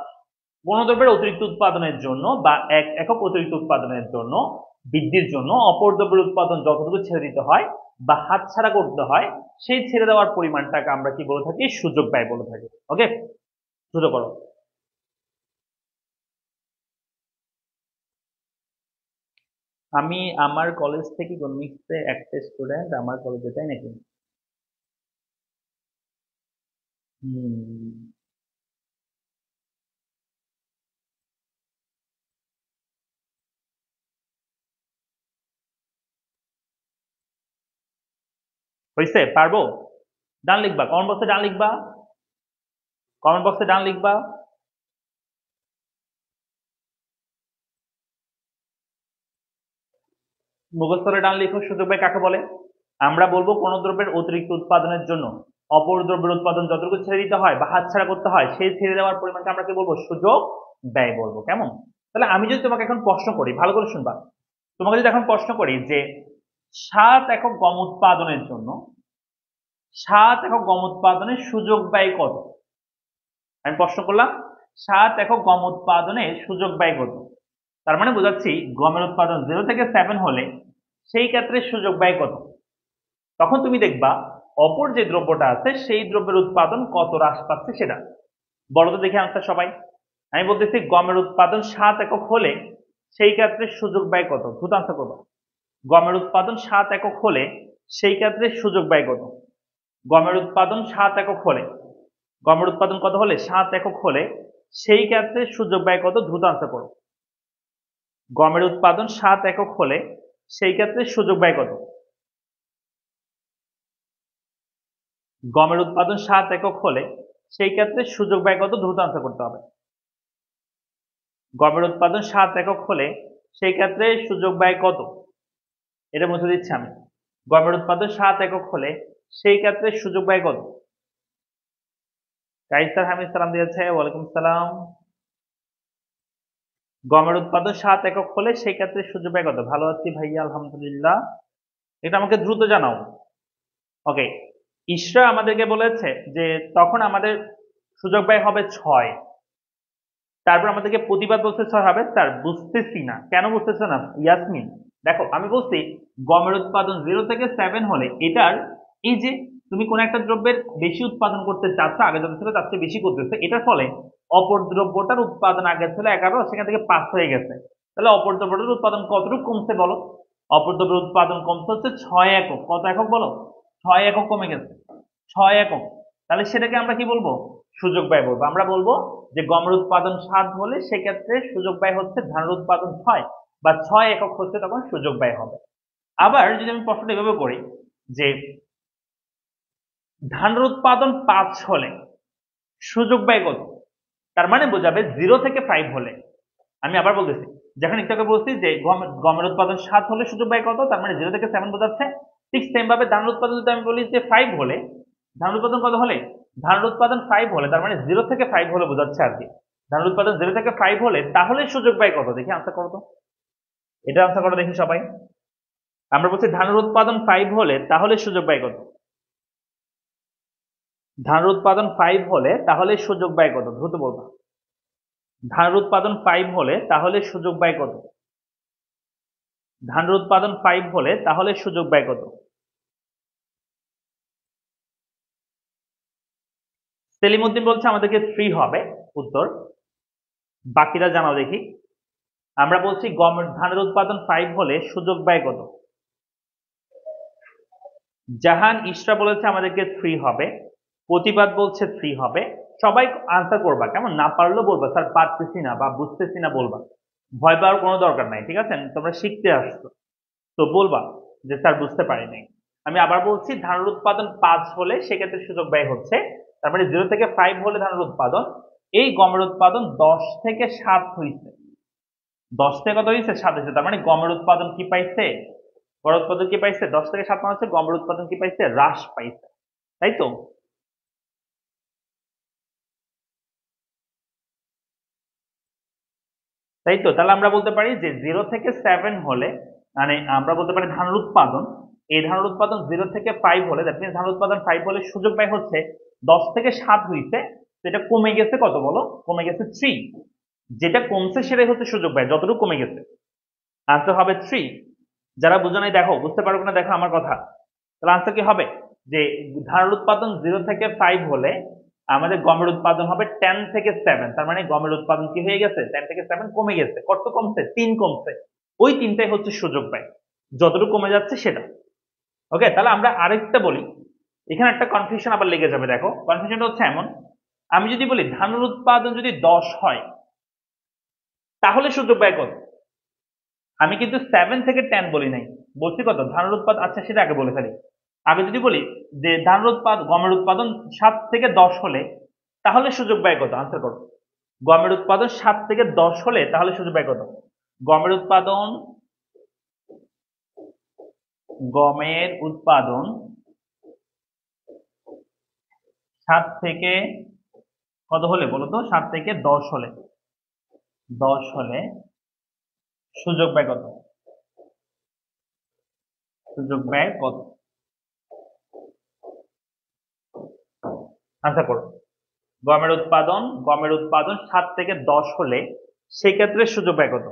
কোনো দ্রব্যের অতিরিক্ত উৎপাদনের জন্য বা এক একক অতিরিক্ত উৎপাদনের জন্য বৃদ্ধির জন্য অপর দ্রব্যের উৎপাদন যতটুকু ছেড়ে দিতে হয় বা হাতছাড়া করতে হয় সেই ছেড়ে দেওয়ার পরিমাণটাকে আমরা কি বলে থাকি, সুযোগ ব্যয় বলে থাকি। ওকে, দ্রুত করো। আমি আমার কলেজ থেকে ইকোনমিক্সে একটা স্টুডেন্ট আমার কলেজে, তাই নাকি? হুম, হয়েছে, পারবো। ডান লিখবা, কমন বক্সে ডান লিখবা। কমেন্ট বক্সে ডান লিখবা। মুখস্থরে ডান লিখো। সুযোগ ব্যয় কাকে বলে? আমরা বলবো কোন দ্রব্যের অতিরিক্ত উৎপাদনের জন্য অপর দ্রব্যের উৎপাদন যতটুকু ছেড়ে দিতে হয় বা হাতছাড়া করতে হয় সেই ছেড়ে দেওয়ার পরিমাণকে আমরা কি বলবো? সুযোগ ব্যয় বলবো। কেমন? তাহলে আমি যদি তোমাকে এখন প্রশ্ন করি, ভালো করে শুনবা, তোমাকে যদি এখন প্রশ্ন করি যে 7 একক গম উৎপাদনের জন্য 7 একক গম উৎপাদনের সুযোগ ব্যয় কত? আমি প্রশ্ন করলাম 7 একক গম উৎপাদনের সুযোগ ব্যয় কত? তার মানে বোঝাচ্ছি গমের উৎপাদন 0 থেকে 7 হলে সেই ক্ষেত্রে সুযোগ ব্যয় কত? তখন তুমি দেখবা অপর যে দ্রব্যটা আছে সেই দ্রব্যের উৎপাদন কত হ্রাস পাচ্ছে সেটা। বলো তো দেখি আনসার সবাই। আমি বলতেছি গমের উৎপাদন 7 একক হলে সেই ক্ষেত্রে সুযোগ ব্যয় কত? দ্রুত আনসার করবো। গমের উৎপাদন 7 একক হলে সেই ক্ষেত্রে সুযোগ ব্যয় কত? গমের উৎপাদন 7 একক হলে, গমের উৎপাদন কত হলে? 7 একক হলে সেই ক্ষেত্রে সুযোগ ব্যয় কত? দ্রুত আনসার করো। গমের উৎপাদন 7 একক হলে সেই ক্ষেত্রে সুযোগ ব্যয় কত? গমের উৎপাদন 7 একক হলে সেই ক্ষেত্রে সুযোগ ব্যয় কত? দ্রুত আনসার করতে হবে। গমের উৎপাদন 7 একক হলে সেই ক্ষেত্রে সুযোগ ব্যয় কত? এটা মুছে দিচ্ছি আমি। গমের উৎপাদন 7 একক হলে সেই ক্ষেত্রে সুযোগ ব্যয় কত? কাইসার হামিদ সালাম দিয়েছে, ওয়ালাইকুম সালাম। গমের উৎপাদন 7 একক হলে সেই ক্ষেত্রে সুযোগ ব্যয় কত? ভালো আছি ভাইয়া, আলহামদুলিল্লাহ। এটা আমাকে দ্রুত জানাও। ওকে, ইসরা আমাদেরকে বলেছে যে তখন আমাদের সুযোগ ব্যয় হবে 6। তারপর আমাদেরকে প্রতিবাদ বলছে 6 হবে। স্যার বুঝতেছি না, কেন বুঝতেছো না ইয়াসমিন? দেখো আমি বলছি গমের উৎপাদন 0 থেকে 7 হলে এটার এই যে তুমি কোন একটা দ্রব্যের বেশি উৎপাদন করতে চাচ্ছ, আগে যত ছিল তার চেয়ে বেশি করতেছে, এটার ফলে অপর দ্রব্যটার উৎপাদন আগে ছিল 11, সেখান থেকে 5 হয়ে গেছে। তাহলে অপর দ্রব্যটার উৎপাদন কতটুকু কমছে বলো? অপর দ্রব্যের উৎপাদন কমছে হচ্ছে 6 একক। কত একক বলো? 6 একক কমে গেছে। 6 একক। তাহলে সেটাকে আমরা কি বলবো? সুযোগ ব্যয় বলবো। আমরা বলবো যে গমের উৎপাদন 7 হলে সেক্ষেত্রে সুযোগ ব্যয় হচ্ছে ধানের উৎপাদন 6 বা 6 একক হচ্ছে তখন সুযোগ ব্যয় হবে। আবার যদি আমি প্রশ্নটা এভাবে করি যে ধানের উৎপাদন 5 হলে সুযোগ ব্যয় কত? তার মানে বোঝাবে 0 থেকে 5 হলে। আমি আবার বলতেছি, যখন একটু আগে বলছি যে গমের উৎপাদন 7 হলে সুযোগ ব্যয় কত, তার মানে 0 থেকে 7 বোঝাচ্ছে। ঠিক সেম ভাবে ধানের উৎপাদন যদি আমি বলি যে 5 হলে, ধানের উৎপাদন কত হলে? ধানের উৎপাদন 5 হলে, তার মানে 0 থেকে 5 হলে বোঝাচ্ছে আর কি। ধানের উৎপাদন 0 থেকে 5 হলে তাহলে সুযোগ ব্যয় কত? দেখি আনসার করো তো। এটা আনসার করো দেখি সবাই। আমরা বলছি ধানের উৎপাদন 5 হলে তাহলে সুযোগ ব্যয় কত? ধানের উৎপাদন 5 হলে তাহলে সুযোগ ব্যয় কত? দ্রুত বলবা। ধানের উৎপাদন 5 হলে তাহলে সুযোগ ব্যয় কত? ধানের উৎপাদন 5 হলে তাহলে সুযোগ ব্যয় কত? সেলিমউদ্দিন বলছে আমাদেরকে 3 হবে উত্তর। বাকিরা জানাও দেখি। আমরা বলছি ধানের উৎপাদন 5 হলে সুযোগ ব্যয় কত? জাহান ইসরা বলেছে আমাদেরকে 3 হবে। প্রতিবাদ বলছে 3 হবে। সবাই আনসার করবা, কেমন? না পারলেও বলবা স্যার পারতেছি না বা বুঝতেছি না বলবা। ভয় পাওয়ার কোনো দরকার নাই, ঠিক আছে? তোমরা শিখতে আসছো তো বলবা যে স্যার বুঝতে পারি নাই। আমি আবার বলছি ধানের উৎপাদন 5 হলে সেক্ষেত্রে সুযোগ ব্যয় হচ্ছে, তার মানে 0 থেকে 5 হলে ধানের উৎপাদন। এই গমের উৎপাদন 10 থেকে 7 হয়েছে। 10 থেকে কত হয়েছে? 7 হয়েছে। তার মানে গমের উৎপাদন কি পাইছে? গড় উৎপাদন কি পাইছে? 10 থেকে 7 মানে হচ্ছে গমের উৎপাদন কি পাইছে? হ্রাস পাইছে, তাই তো? তাই তো, তাহলে আমরা বলতে পারি যে 0 থেকে 7 হলে, মানে আমরা বলতে পারি ধানের উৎপাদন, এই ধানের উৎপাদন 0 থেকে 5 হলে, দ্যাট মিনস ধানের উৎপাদন 5 হলে সুযোগ ব্যয় হচ্ছে 10 থেকে 7 হইছে। তো এটা কমে গেছে কত বলো? কমে গেছে 3। যেটা কমছে সেটাই হচ্ছে সুযোগ ব্যয়, যতটুকু কমে গেছে। আনসার হবে 3। যারা বুঝো নাই দেখো, বুঝতে পারো কিনা দেখো আমার কথা। তাহলে আনসার কি হবে? যে ধানের উৎপাদন 0 থেকে 5 হলে আমাদের গমের উৎপাদন হবে 10 থেকে 7। তার মানে গমের উৎপাদন কি হয়ে গেছে? 10 থেকে 7 কমে গেছে। কত কমছে? 3 কমছে। ওই 3টাই হচ্ছে সুযোগ ব্যয়, যতটুকু কমে যাচ্ছে সেটা। ওকে, তাহলে আমরা আরেকটা বলি। এখানে একটা কনফিউশন আবার লেগে যাবে। দেখো কনফিউশনটা হচ্ছে এমন, আমি যদি বলি ধানের উৎপাদন যদি 10 হয় তাহলে সুযোগ ব্যয় কত? আমি কিন্তু 7 থেকে 10 বলি নাই, বলছি কত? ধানের উৎপাদন, আচ্ছা সেটা আগে বলে ফেলি। আগে যদি বলি যে ধানের উৎপাদন, গমের উৎপাদন 7 থেকে 10 হলে তাহলে সুযোগ ব্যয় কত? আনসার করো। গমের উৎপাদন 7 থেকে 10 হলে তাহলে সুযোগ ব্যয় কত? গমের উৎপাদন গমের উৎপাদন 7 থেকে কত হলে বলো তো? 7 থেকে 10 হলে, 10 হলে সুযোগ ব্যয় কত? সুযোগ ব্যয় কত? আনসার করো। গমের উৎপাদন 7 থেকে 10 হলে সেক্ষেত্রে সুযোগ ব্যয় কত?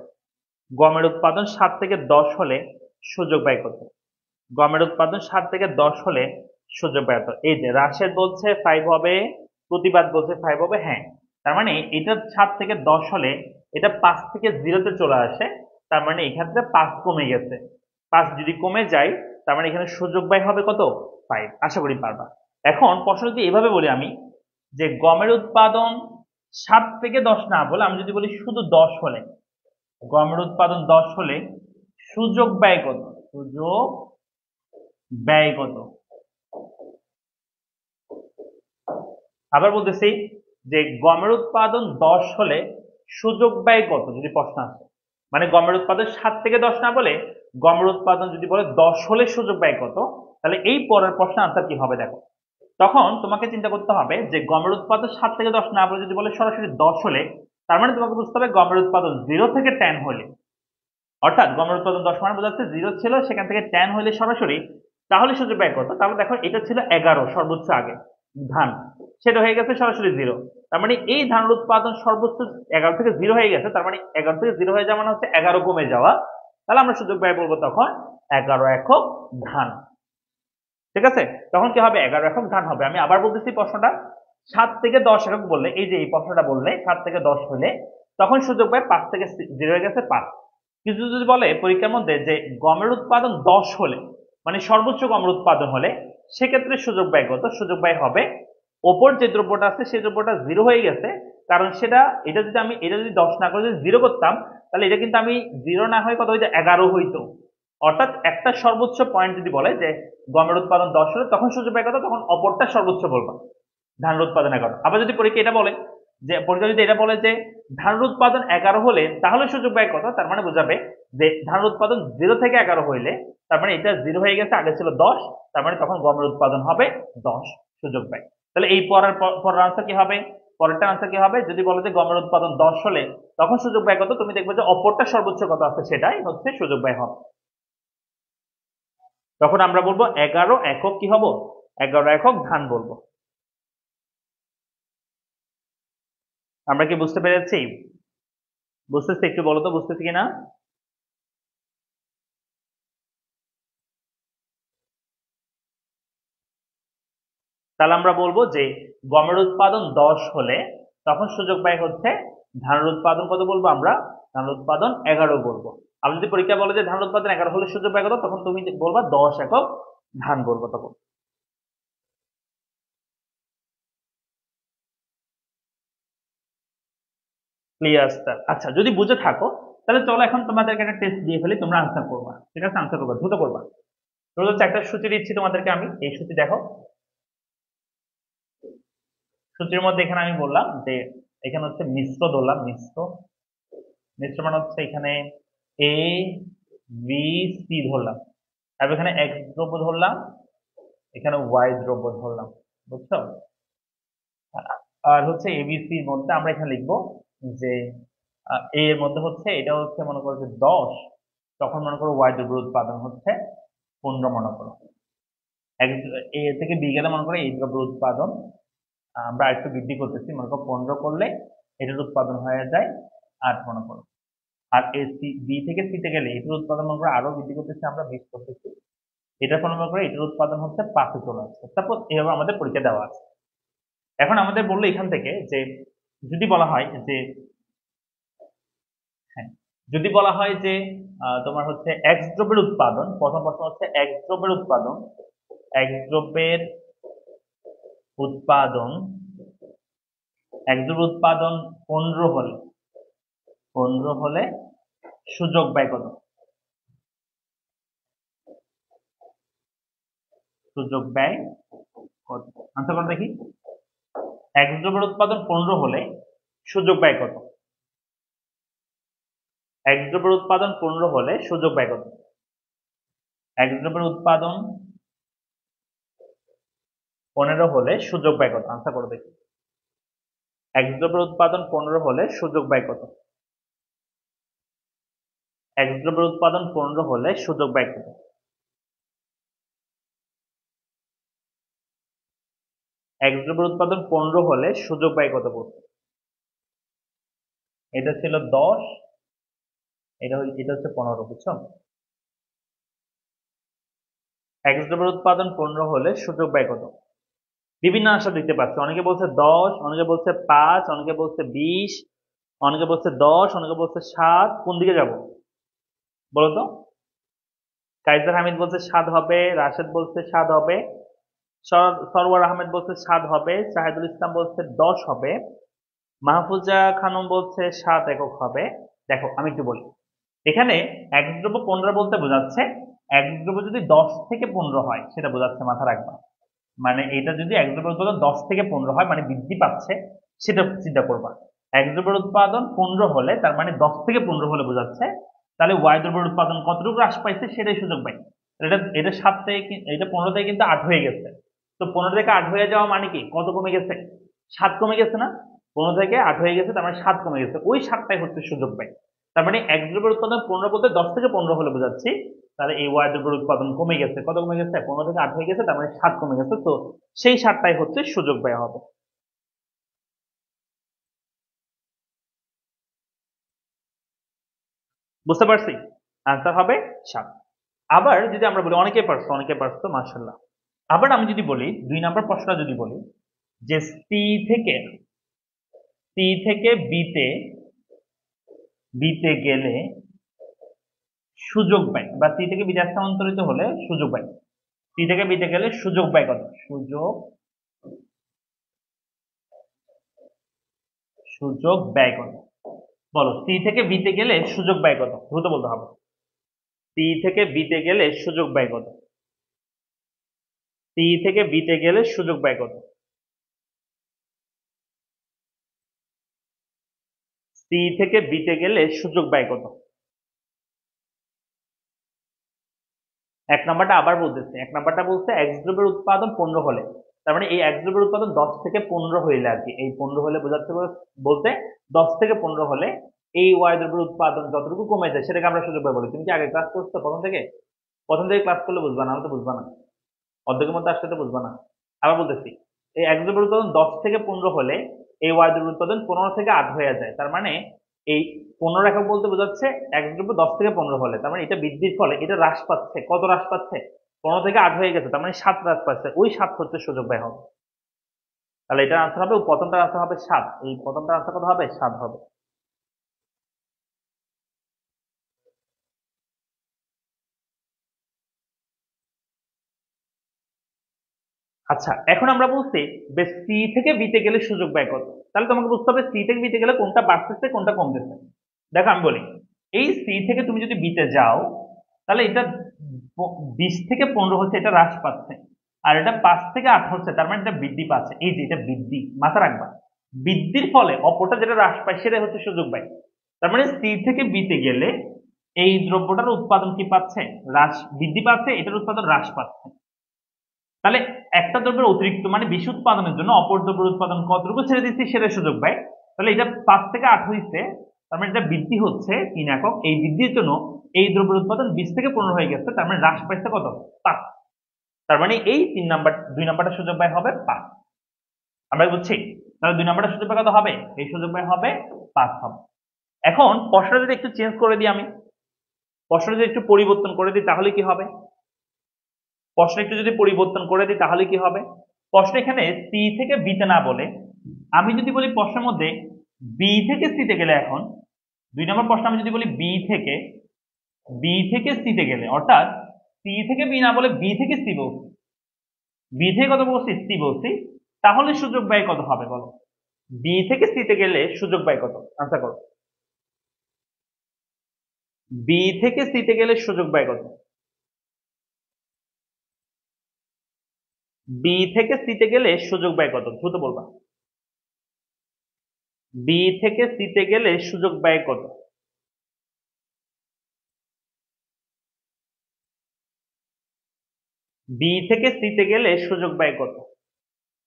গমের উৎপাদন 7 থেকে 10 হলে সুযোগ ব্যয় কত? গমের উৎপাদন 7 থেকে 10 হলে সুযোগ ব্যয় কত? এই যে রাশেদ বলছে 5 হবে, প্রতিবাদ বলছে 5 হবে। হ্যাঁ, তার মানে এটা 7 থেকে 10 হলে এটা 5 থেকে 0 তে চলে আসে, তার মানে এক্ষেত্রে 5 কমে গেছে। 5 যদি কমে যায় তার মানে এখানে সুযোগ ব্যয় হবে কত? 5। আশা করি পারবা। এখন প্রশ্ন যদি এভাবে বলি আমি, যে গমের উৎপাদন 7 থেকে 10 না বলে আমি যদি বলি শুধু 10 হলে, গমের উৎপাদন 10 হলে সুযোগ ব্যয় কত? সুযোগ ব্যয় কত? আবার বলতেছি যে গমের উৎপাদন 10 হলে সুযোগ ব্যয় কত যদি প্রশ্ন আসে, মানে গমের উৎপাদন 7 থেকে 10 না বলে গমের উৎপাদন যদি বলে 10 হলে সুযোগ ব্যয় কত, তাহলে এই পরের প্রশ্নের আনসার কি হবে দেখো। তখন তোমাকে চিন্তা করতে হবে যে গমের উৎপাদন 7 থেকে 10 না বলে যদি বলে সরাসরি 10 হলে, তার মানে তোমাকে বুঝতে হবে গমের উৎপাদন 0 থেকে 10 হলে, অর্থাৎ গমের উৎপাদন 10 মানে বোঝাচ্ছে 0 ছিল, সেখান থেকে 10 হলে সরাসরি, তাহলে সুযোগ ব্যয় কত? তাহলে দেখো এটা ছিল 11 সর্বোচ্চ আগে ধান, সেটা হয়ে গেছে সরাসরি 0। তার মানে এই ধানের উৎপাদন সর্বোচ্চ 11 থেকে 0 হয়ে গেছে, তার মানে 11 থেকে 0 হয়ে যাওয়া মানে হচ্ছে 11 কমে যাওয়া, তাহলে আমরা সুযোগ ব্যয় বলবো তখন 11 একক ধান। ঠিক আছে, তখন কি হবে? 11 একক ধান হবে। আমি আবার বলতেছি প্রশ্নটা, 7 থেকে 10 একক বললে, এই যে এই প্রশ্নটা বললে 7 থেকে 10 হলে তখন সুযোগ ব্যয় 5 থেকে 0 হয়ে গেছে 5। কিছু যদি বলে পরীক্ষার মধ্যে যে গমের উৎপাদন 10 হলে, মানে সর্বোচ্চ গমের উৎপাদন হলে, সেক্ষেত্রে সুযোগ ব্যয় কত? সুযোগ ব্যয় হবে ওপর যে দ্রব্যটা আছে সেই দ্রব্যটা 0 হয়ে গেছে, কারণ সেটা, এটা যদি আমি এটা যদি 10 না করে যদি 0 করতাম, তাহলে এটা কিন্তু আমি 0 না হয়ে কত হইতো? 11 হইতো। অর্থাৎ একটা সর্বোচ্চ পয়েন্ট যদি বলে যে গমের উৎপাদন 10 হলে তখন সুযোগ ব্যয় কত, তখন অপরটা সর্বোচ্চ বলবা ধানের উৎপাদন 11। আবার যদি পরীক্ষা এটা বলে, যে পরীক্ষা যদি এটা বলে যে ধানের উৎপাদন 11 হলে তাহলে সুযোগ ব্যয় কত, তার মানে বোঝাবে যে ধানের উৎপাদন 0 থেকে 11 হইলে, তার মানে এটা 0 হয়ে গেছে, আগে ছিল 10, তার মানে তখন গমের উৎপাদন হবে 10 সুযোগ ব্যয়। তাহলে এই পরের আনসার কি হবে? পরেরটা আনসার কি হবে? যদি বলে যে গমের উৎপাদন 10 হলে তখন সুযোগ ব্যয় কত, তুমি দেখবে যে অপরটা সর্বোচ্চ কত আছে সেটাই হচ্ছে সুযোগ ব্যয় হবে। তখন আমরা বলবো 11 একক কি হবো? 11 একক ধান বলবো। আমরা কি বুঝতে পেরেছি? বুঝতেছি? একটু বলো তো বুঝতেছি কিনা। তাহলে আমরা বলবো যে গমের উৎপাদন 10 হলে তখন সুযোগ ব্যয় হচ্ছে, ধানের উৎপাদন কত বলবো আমরা? ধানের উৎপাদন 11 বলবো। আমি যদি পরীক্ষা বলে যে ধানের উৎপাদন 11 হলে সুযোগ ব্যয় কত, তখন তুমি বলবা 10 একক ধান বলবো তখন। Clear sir? আচ্ছা, যদি বুঝে থাকো তাহলে চলো এখন তোমাদেরকে একটা টেস্ট দিয়ে ফেলি, তোমরা আনসার করবা। ঠিক আছে, আনসার করবা, দ্রুত করবা। দ্রুত হচ্ছে একটা সূচি দিচ্ছি তোমাদেরকে আমি, এই সূচি দেখো। সূচির মধ্যে এখানে আমি বললাম যে এখানে হচ্ছে মিশ্র ধরলাম, মিশ্র, মিশ্র মানে হচ্ছে এখানে এ বি সি ধরলাম, তারপর এখানে এক্স দ্রব্য ধরলাম, এখানে ওয়াই দ্রব্য ধরলাম। বুঝছো? আর হচ্ছে এবিসি এর মধ্যে আমরা এখানে লিখবো যে এ এর মধ্যে হচ্ছে, এটা হচ্ছে মনে করো যে 10, তখন মনে করো ওয়াই দ্রব্য উৎপাদন হচ্ছে 15 মনে করো। এ থেকে বি গেলে মনে করো এই দ্রব্য উৎপাদন আমরা একটু বৃদ্ধি করতেছি, মনে করো 15 করলে এটার উৎপাদন হয়ে যায় 8 মনে করো। আর এ সি বি থেকে সি তে গেলে এটার উৎপাদন মনে করো আরো বৃদ্ধি করতেছি, আমরা 20 করতেছি, এটার ফলে মনে করো এটার উৎপাদন হচ্ছে 5 এ চলে আসছে। তারপর এভাবে আমাদের পরীক্ষা দেওয়া আছে। এখন আমাদের বললো এখান থেকে যে যদি বলা হয় যে, হ্যাঁ, যদি বলা হয় যে তোমার হচ্ছে এক্স দ্রব্যের উৎপাদন, প্রথম প্রশ্ন হচ্ছে এক্স দ্রব্যের উৎপাদন, এক্স দ্রব্যের উৎপাদন, এক্স দ্রব্যের উৎপাদন 15 হলে, 15 হলে সুযোগ ব্যয় কত? সুযোগ ব্যয় কত? আনসার করো দেখি। এক দ্রব্যের উৎপাদন 15 হলে সুযোগ ব্যয় কত? এক দ্রব্যের উৎপাদন 15 হলে সুযোগ ব্যয় কত? এক দ্রব্যের উৎপাদন 15 হলে সুযোগ ব্যয় কত? আনসার করে দেখি। এক দ্রব্যের উৎপাদন 15 হলে সুযোগ ব্যয় কত? এক দ্রব্যের উৎপাদন 15 হলে সুযোগ ব্যয় কত? এক দ্রব্যের উৎপাদন 15 হলে সুযোগ ব্যয় কত বলছে? এটা ছিল 10, এটা হচ্ছে 15, বুঝছো? এক দ্রব্যের উৎপাদন 15 হলে সুযোগ ব্যয় কত? বিভিন্ন আশা দিতে পারছে, অনেকে বলছে 10, অনেকে বলছে 5, অনেকে বলছে 20, অনেকে বলছে 10, অনেকে বলছে 7। কোন দিকে যাব বলো তো? কাইজার হামিদ বলছে 7 হবে, রাশেদ বলছে 7 হবে, সরওয়ার আহমেদ বলছে 7 হবে, শাহিদুল ইসলাম বলছে 10 হবে, মাহফুজা খানম বলছে 7 একক হবে। দেখো আমি একটু বলি, এখানে এক দ্রব্য 15 বলতে বোঝাচ্ছে এক দ্রব্য যদি 10 থেকে 15 হয় সেটা বোঝাচ্ছে, মাথা রাখবা। মানে এটা যদি এক দ্রব্যের উৎপাদন 10 থেকে 15 হয় মানে বৃদ্ধি পাচ্ছে, সেটা চিন্তা করবা। এক দ্রব্যের উৎপাদন 15 হলে তার মানে 10 থেকে 15 হলে বোঝাচ্ছে, তাহলে ওয়াই দ্রব্যের উৎপাদন কতটুকু হ্রাস পাইছে সেটাই সুযোগ পাই। এটা এটা 7 থেকে এটা 15 থেকে কিন্তু 8 হয়ে গেছে। তো 15 থেকে 8 হয়ে যাওয়া মানে কি, কত কমে গেছে? 7 কমে গেছে না? 15 থেকে 8 হয়ে গেছে, তার মানে 7 কমে গেছে, ওই 7টাই হচ্ছে সুযোগ পাই। তার মানে এক দ্রব্যের উৎপাদন 15 বলতে 10 থেকে 15 হলে বোঝাচ্ছি, তাহলে এই ওয়াই দ্রব্যের উৎপাদন কমে গেছে। কত কমে গেছে? 15 থেকে 8 হয়ে গেছে, তার মানে 7 কমে গেছে। তো সেই 7টাই হচ্ছে সুযোগ ব্যয় হবে। বুঝতে পারছি? আনসার হবে 7। আবার যদি আমরা বলি অনেকে পারছো মাশাআল্লাহ। আবার আমি যদি বলি 2 নম্বর প্রশ্নটা যদি বলি যে সি থেকে বিতে গেলে সুযোগ ব্যয়, বা সি থেকে বিতে স্থানান্তরিত হলে সুযোগ ব্যয়। সি থেকে বিতে গেলে সুযোগ ব্যয় কত? সুযোগ ব্যয় কত বলো? সি থেকে বিতে গেলে সুযোগ ব্যয় কত? দ্রুত বলতে হবে। সি থেকে বিতে গেলে সুযোগ ব্যয় কত? সি থেকে বিতে গেলে সুযোগ ব্যয় কত? সি থেকে বিতে গেলে সুযোগ ব্যয় কত? এক নাম্বারটা আবার বলতেছে, এক নাম্বারটা বলছে এক্স দ্রব্যের উৎপাদন 15 হলে, তার মানে এই এক্স দ্রব্যের উৎপাদন 10 থেকে 15 হইলে আর কি, এই 15 হলে বোঝাচ্ছে বলতে 10 থেকে 15 হলে এই ওয়াই দ্রব্যের উৎপাদন যতটুকু কমে যায় সেটাকে আমরা সুযোগ ব্যয় বলি। তুমি কি আগে ক্লাস করছো প্রথম থেকে ক্লাস করলে বুঝবা না, তো বুঝবা না, অর্ধেকের মধ্যে আসলে তো বুঝবা না। আবার বলতেছি, এই এক দ্রব্যের উৎপাদন 10 থেকে 15 হলে এই ওয়াই দ্রব্যের উৎপাদন 15 থেকে 8 হয়ে যায়, তার মানে এই 15 একক বলতে বোঝাচ্ছে এক দ্রব্য 10 থেকে 15 হলে, তার মানে এটা বৃদ্ধির ফলে এটা হ্রাস পাচ্ছে। কত হ্রাস পাচ্ছে? 15 থেকে 8 হয়ে গেছে, তার মানে 7 হ্রাস পাচ্ছে, ওই 7 হচ্ছে সুযোগ ব্যয় হবে। তাহলে এটার আনসার হবে, প্রথমটার আনসার হবে 7, এই প্রথমটার আনসার কত হবে? 7 হবে। আচ্ছা, এখন আমরা বলছি সি থেকে বিতে গেলে সুযোগ ব্যয় কত, তাহলে তোমাকে বুঝতে হবে সি থেকে বিতে গেলে কোনটা বাড়তেছে কোনটা কমতেছে। দেখো আমি বলি, এই সি থেকে তুমি যদি বিতে যাও তাহলে এটা 20 থেকে 15 হচ্ছে, এটা হ্রাস পাচ্ছে, আর এটা 5 থেকে 8 হচ্ছে, তার মানে এটা বৃদ্ধি পাচ্ছে। এই যে এটা বৃদ্ধি, মাথা রাখবা, বৃদ্ধির ফলে অপরটা যেটা হ্রাস পায় সেটা হচ্ছে সুযোগ ব্যয়। তার মানে সি থেকে বিতে গেলে এই দ্রব্যটার উৎপাদন কি পাচ্ছে? বৃদ্ধি পাচ্ছে, এটার উৎপাদন হ্রাস পাচ্ছে। তাহলে একটা দ্রব্যের অতিরিক্ত মানে বেশি উৎপাদনের জন্য অপর দ্রব্যের উৎপাদন কতটুকু ছেড়ে দিচ্ছি সেটা সুযোগ ব্যয়। তাহলে এটা 5 থেকে 8 হয়েছে, তার মানে এটা বৃদ্ধি হচ্ছে 3 একক, এই বৃদ্ধির জন্য এই দ্রব্যের উৎপাদন 20 থেকে 15 হয়ে গেছে, তার মানে হ্রাস পাইছে কত? 5। তার মানে এই 2 নাম্বারটা সুযোগ ব্যয় হবে 5। আমরা বুঝছি? তাহলে 2 নাম্বারটা সুযোগ ব্যয় কত হবে? এই সুযোগ ব্যয় হবে 5 হবে। এখন প্রশ্নটা যদি একটু চেঞ্জ করে দিই, আমি প্রশ্নটা যদি একটু পরিবর্তন করে দিই তাহলে কি হবে? প্রশ্ন একটু যদি পরিবর্তন করে দিই তাহলে কি হবে? প্রশ্ন এখানে সি থেকে বিতে না বলে আমি যদি বলি প্রশ্নের মধ্যে বি থেকে সিতে গেলে, এখন 2 নম্বর প্রশ্ন আমি যদি বলি বি থেকে সিতে গেলে, অর্থাৎ সি থেকে বি না বলে বি থেকে সি বলছি, বি থেকে কত বলছি? সি বলছি, তাহলে সুযোগ ব্যয় কত হবে বলো? বি থেকে সিতে গেলে সুযোগ ব্যয় কত? আনসার করো। বি থেকে সিতে গেলে সুযোগ ব্যয় কত? বি থেকে সিতে গেলে সুযোগ ব্যয় কত? দ্রুত বলবা। বি থেকে সিতে গেলে সুযোগ ব্যয় কত? বি থেকে সিতে গেলে সুযোগ ব্যয় কত?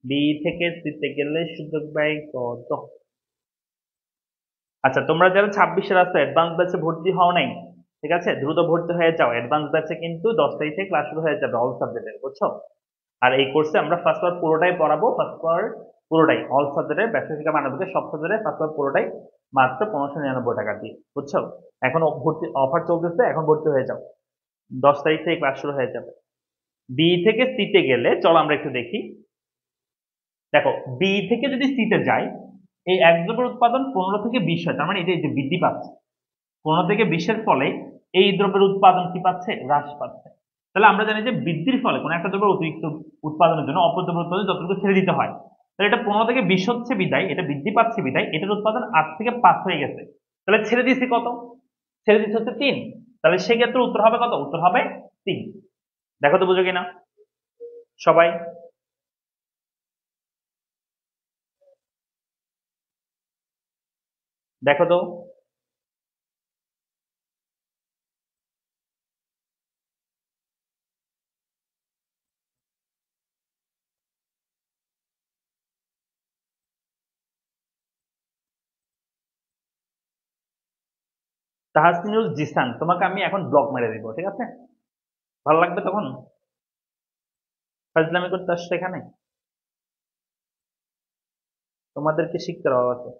বি থেকে সিতে গেলে সুযোগ ব্যয় কত? আচ্ছা, তোমরা যারা 26-এর আছো অ্যাডভান্স ব্যাচে ভর্তি হও নাই, ঠিক আছে, দ্রুত ভর্তি হয়ে যাও। অ্যাডভান্স ব্যাচে কিন্তু 10 তারিখ থেকে ক্লাস শুরু হয়ে যাবে অল সাবজেক্টের, বুঝছো? আর এই কোর্সে আমরা ফার্স্ট পার্ট পুরোটাই পড়াবো, ফার্স্ট পার্ট পুরোটাই অল সাবজেক্টের ব্যবসা শিক্ষা মানবিকের সব সাবজেক্টের ফার্স্ট পার্ট পুরোটাই মাত্র 1599 টাকা দিয়ে, বুঝছো? এখন ভর্তি অফার চলতেছে, এখন ভর্তি হয়ে যাও, 10 তারিখ থেকে ক্লাস শুরু হয়ে যাবে। বি থেকে সিতে গেলে চলো আমরা একটু দেখি। দেখো, বি থেকে যদি সিতে যাই, এই এক দ্রব্যের উৎপাদন 15 থেকে 20 হয়, তার মানে এটা এই যে বৃদ্ধি পাচ্ছে 15 থেকে 20-এর ফলে এই দ্রব্যের উৎপাদন কি পাচ্ছে? হ্রাস পাচ্ছে। তাহলে আমরা জানি যে বৃদ্ধির ফলে কোন একটা দ্রব্যের অতিরিক্ত উৎপাদনের জন্য অপর দ্রব্যের উৎপাদন যতটুকু ছেড়ে দিতে হয়, তাহলে এটা 15 থেকে 20 হচ্ছে বিদায়, এটা বৃদ্ধি পাচ্ছে বিদায় এটার উৎপাদন 8 থেকে 5 হয়ে গেছে। তাহলে ছেড়ে দিয়েছি কত? ছেড়ে দিচ্ছে হচ্ছে 3। তাহলে সেক্ষেত্রে উত্তর হবে কত? উত্তর হবে 3। দেখো তো বুঝো কিনা সবাই? দেখো তো। তাহসিনুল জিসান, তোমাকে আমি এখন ব্লক মেরে দিব, ঠিক আছে? ভালো লাগবে তখন ফাজলামি করতে আসছে এখানে, তোমাদেরকে শিখতে হবে।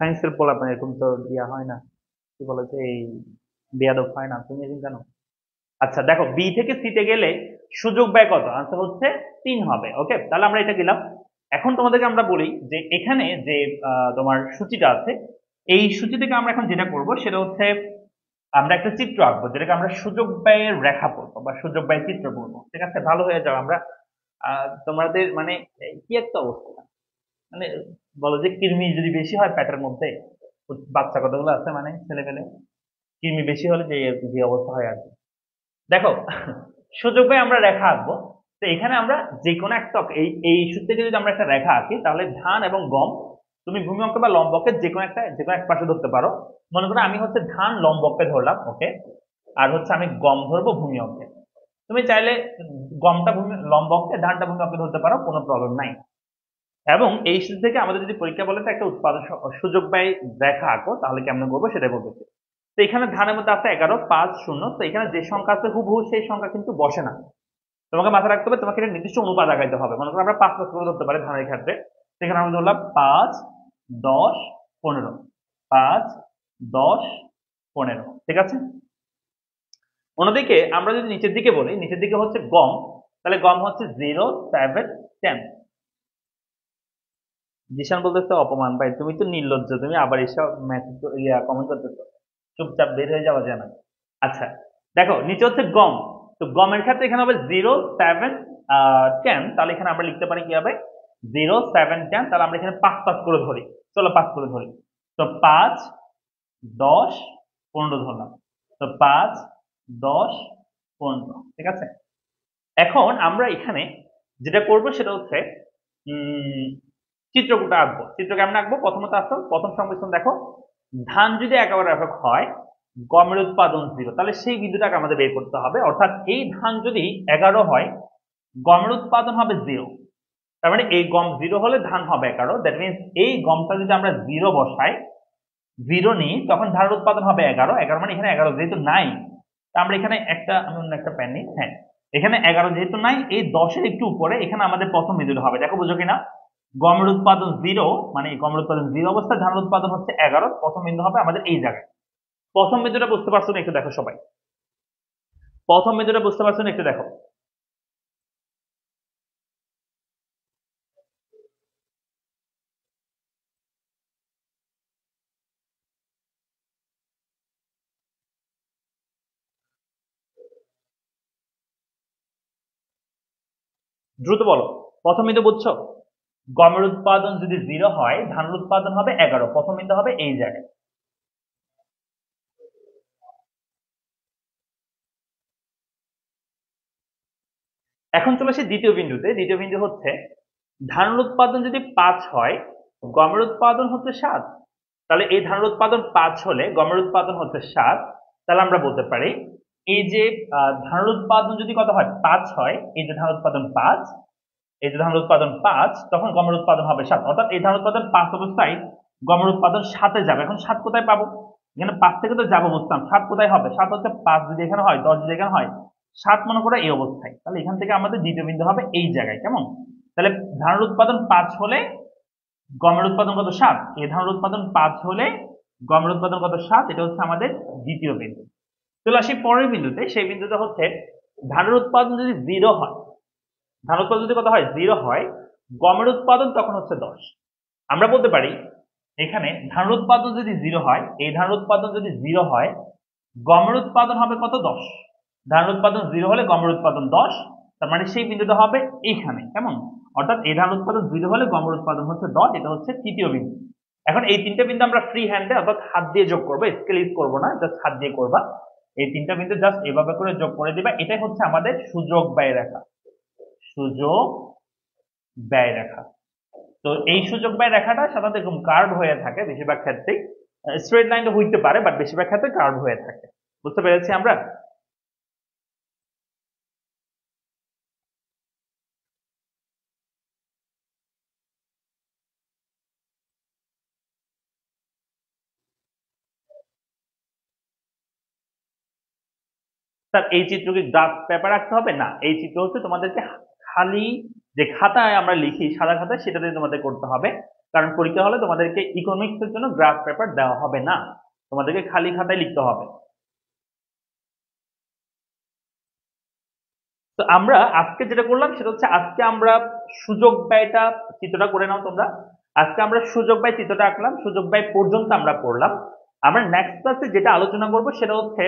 সায়েন্সের পোলাপান এরকম তো ইয়া হয় না, কি বলে যে এই বেয়াদব হয় না, তুমি এরকম জানো? আচ্ছা দেখো, বি থেকে সিতে গেলে সুযোগ ব্যয় কত? আনসার হচ্ছে 3 হবে। ওকে, তাহলে আমরা এটা দিলাম। এখন তোমাদেরকে আমরা বলি যে এখানে যে তোমার সূচিটা আছে, এই সূচি থেকে আমরা এখন যেটা করব সেটা হচ্ছে আমরা একটা চিত্র আঁকবো, যেটাকে আমরা সুযোগ ব্যয়ের রেখা বলবো বা সুযোগ ব্যয় চিত্র বলবো, ঠিক আছে? ভালো হয়ে যাও। আমরা তোমাদের মানে কি একটা অবস্থা, মানে বলো যে কৃমি যদি বেশি হয় পেটের মধ্যে, বাচ্চা কতগুলো আছে মানে ছেলে পেলে, কৃমি বেশি হলে যে যে অবস্থা হয় আর কি। দেখো, সুযোগ পেয়ে আমরা রেখা আঁকবো। তো এখানে আমরা যে কোনো একটা এই ইস্যু থেকে যদি আমরা একটা রেখা আঁকি, তাহলে ধান এবং গম তুমি ভূমি অঙ্কে বা লম্ব অঙ্কে যে কোনো এক পাশে ধরতে পারো। মনে করো আমি হচ্ছে ধান লম্ব অঙ্কে ধরলাম, ওকে, আর হচ্ছে আমি গম ধরবো ভূমি অঙ্কে। তুমি চাইলে গমটা ভূমি লম্ব অঙ্কে, ধানটা ভূমি অঙ্কে ধরতে পারো, কোনো প্রবলেম নাই। এবং এই ইস্যু থেকে আমাদের যদি পরীক্ষা বলে তো একটা উৎপাদন সুযোগ ব্যয় রেখা আঁকো, তাহলে কেমন করবো সেটাই বলতেছি। তো এখানে ধানের মধ্যে আছে 11, 5, 0। তো এখানে যে সংখ্যা আছে হুবহু সেই সংখ্যা কিন্তু বসে না, তোমাকে মাথায় রাখতে হবে। তোমাকে একটা নির্দিষ্ট অনুপাত আগাইতে হবে। মনে করো আমরা 5 করে ধরতে পারি ধানের ক্ষেত্রে, সেখানে আমরা ধরলাম 5, 10, 15। 5, 10, 15, ঠিক আছে? অন্যদিকে আমরা যদি নিচের দিকে বলি, নিচের দিকে হচ্ছে গম, তাহলে গম হচ্ছে 0, 7, 10। জিশান বলতেছে অপমান ভাই, তুমি তো নির্লজ্জ, তুমি আবার এসব মেসেজ কমেন্ট করতেছো, চুপচাপ বের হয়ে যাওয়া যায় না? আচ্ছা দেখো, নিচে হচ্ছে গম, তো গমের ক্ষেত্রে এখানে হবে 0, 7, 10। তাহলে এখানে আমরা লিখতে পারি কি হবে? 0, 7, 10। তাহলে আমরা এখানে 5 করে ধরি, চলো 5 করে ধরি। তো 5, 10, 15 ধরলাম। তো 5, 10, 15, ঠিক আছে? এখন আমরা এখানে যেটা করব সেটা হচ্ছে উম চিত্রকূটা আঁকবো। চিত্র কেমন আঁকবো? প্রথমত আসো, প্রথম সংমিশ্রণ দেখো, ধান যদি 11 একক হয়, গমের উৎপাদন 0, তাহলে সেই বিন্দুটাকে আমাদের বের করতে হবে। অর্থাৎ এই ধান যদি 11 হয়, গমের উৎপাদন হবে 0। তার মানে এই গম 0 হলে ধান হবে 11। দ্যাট মিনস এই গমটা যদি আমরা 0 বসাই, 0 নিই, তখন ধানের উৎপাদন হবে 11। 11 মানে এখানে 11 যেহেতু নাই, তা আমরা এখানে আমি অন্য একটা প্যান নিই। হ্যাঁ, এখানে 11 যেহেতু নাই, এই 10-এর একটু উপরে এখানে আমাদের প্রথম বিন্দুটা হবে। দেখো বুঝো কিনা? গমের উৎপাদন 0, মানে গমের উৎপাদন 0 অবস্থায় ধানের উৎপাদন হচ্ছে 11, প্রথম বিন্দু হবে আমাদের এই জায়গায়। প্রথম বিন্দুটা বুঝতে পারছো না? একটু দেখো সবাই, প্রথম বিন্দুটা বুঝতে পারছো না? একটু দেখো। দ্রুত বলো। প্রথম বিন্দু বুঝছো? গমের উৎপাদন যদি 0 হয় ধানের উৎপাদন হবে 11। প্রথম বিন্দু হবে এই জায়গায়। এখন চলে আসি দ্বিতীয় বিন্দুতে। দ্বিতীয় বিন্দু হচ্ছে ধানের উৎপাদন যদি 5 হয়, গমের উৎপাদন হচ্ছে 7। তাহলে এই ধানের উৎপাদন 5 হলে গমের উৎপাদন হচ্ছে 7। তাহলে আমরা বলতে পারি এই যে ধানের উৎপাদন যদি কত হয়, 5 হয়, এই যে ধানের উৎপাদন 5, এই যে ধানের উৎপাদন 5, তখন গমের উৎপাদন হবে 7। অর্থাৎ এই ধানের উৎপাদন 5 অবস্থায় গমের উৎপাদন 7 এ যাবে। এখন 7 কোথায় পাবো? এখানে 5 থেকে তো যাবো বুঝতাম, 7 কোথায় হবে? 7 হচ্ছে 5 যদি এখানে হয়, 10 যদি এখানে হয়, 7 মনে করো এই অবস্থায়। তাহলে এখান থেকে আমাদের দ্বিতীয় বিন্দু হবে এই জায়গায়। কেমন? তাহলে ধানের উৎপাদন 5 হলে গমের উৎপাদন কত? 7। এই ধানের উৎপাদন 5 হলে গমের উৎপাদন কত? 7। এটা হচ্ছে আমাদের দ্বিতীয় বিন্দু। চলে আসি পরের বিন্দুতে। সেই বিন্দুটা হচ্ছে ধানের উৎপাদন যদি 0 হয়, ধানের উৎপাদন যদি কত হয়? 0 হয়, গমের উৎপাদন তখন হচ্ছে 10। আমরা বলতে পারি এখানে ধানের উৎপাদন যদি 0 হয়, এই ধানের উৎপাদন যদি 0 হয়, গমের উৎপাদন হবে কত? 10। ধানের উৎপাদন 0 হলে গমের উৎপাদন 10। তার মানে সেই বিন্দুটা হবে এইখানে। কেমন? অর্থাৎ এই ধানের উৎপাদন 0 হলে গমের উৎপাদন হচ্ছে 10। এটা হচ্ছে তৃতীয় বিন্দু। এখন এই তিনটা বিন্দু আমরা ফ্রি হ্যান্ডে অর্থাৎ হাত দিয়ে যোগ করবো, স্কেল ইউজ করবো না, জাস্ট হাত দিয়ে করবা। এই তিনটা বিন্দু জাস্ট এভাবে করে যোগ করে দিবা। এটাই হচ্ছে আমাদের সুযোগ ব্যয় রেখা। সুযোগ ব্যয় রেখা। তো এই সুযোগ ব্যয় রেখাটা সাধারণত এরকম কার্ভ হয়ে থাকে বেশিরভাগ ক্ষেত্রেই। স্ট্রেট লাইনটা হইতে পারে, বাট বেশিরভাগ ক্ষেত্রে কার্ভ হয়ে থাকে। বুঝতে পেরেছি আমরা? স্যার এই চিত্র কি গ্রাফ পেপার রাখতে হবে? না, এই চিত্র হচ্ছে তোমাদেরকে খালি যে খাতায় আমরা লিখি, সাদা খাতায়, সেটাতে তোমাদের করতে হবে। কারণ পরীক্ষা হলে তোমাদেরকে ইকোনমিক্স এর জন্য গ্রাফ পেপার দেওয়া হবে না, তোমাদেরকে খালি খাতায় লিখতে হবে। তো আমরা আজকে যেটা করলাম সেটা হচ্ছে আজকে আমরা সুযোগ ব্যয়টা চিত্রটা করে নাও তোমরা। আজকে আমরা সুযোগ ব্যয় চিত্রটা আঁকলাম, সুযোগ ব্যয় পর্যন্ত আমরা পড়লাম। আমরা নেক্সট ক্লাসে যেটা আলোচনা করব সেটা হচ্ছে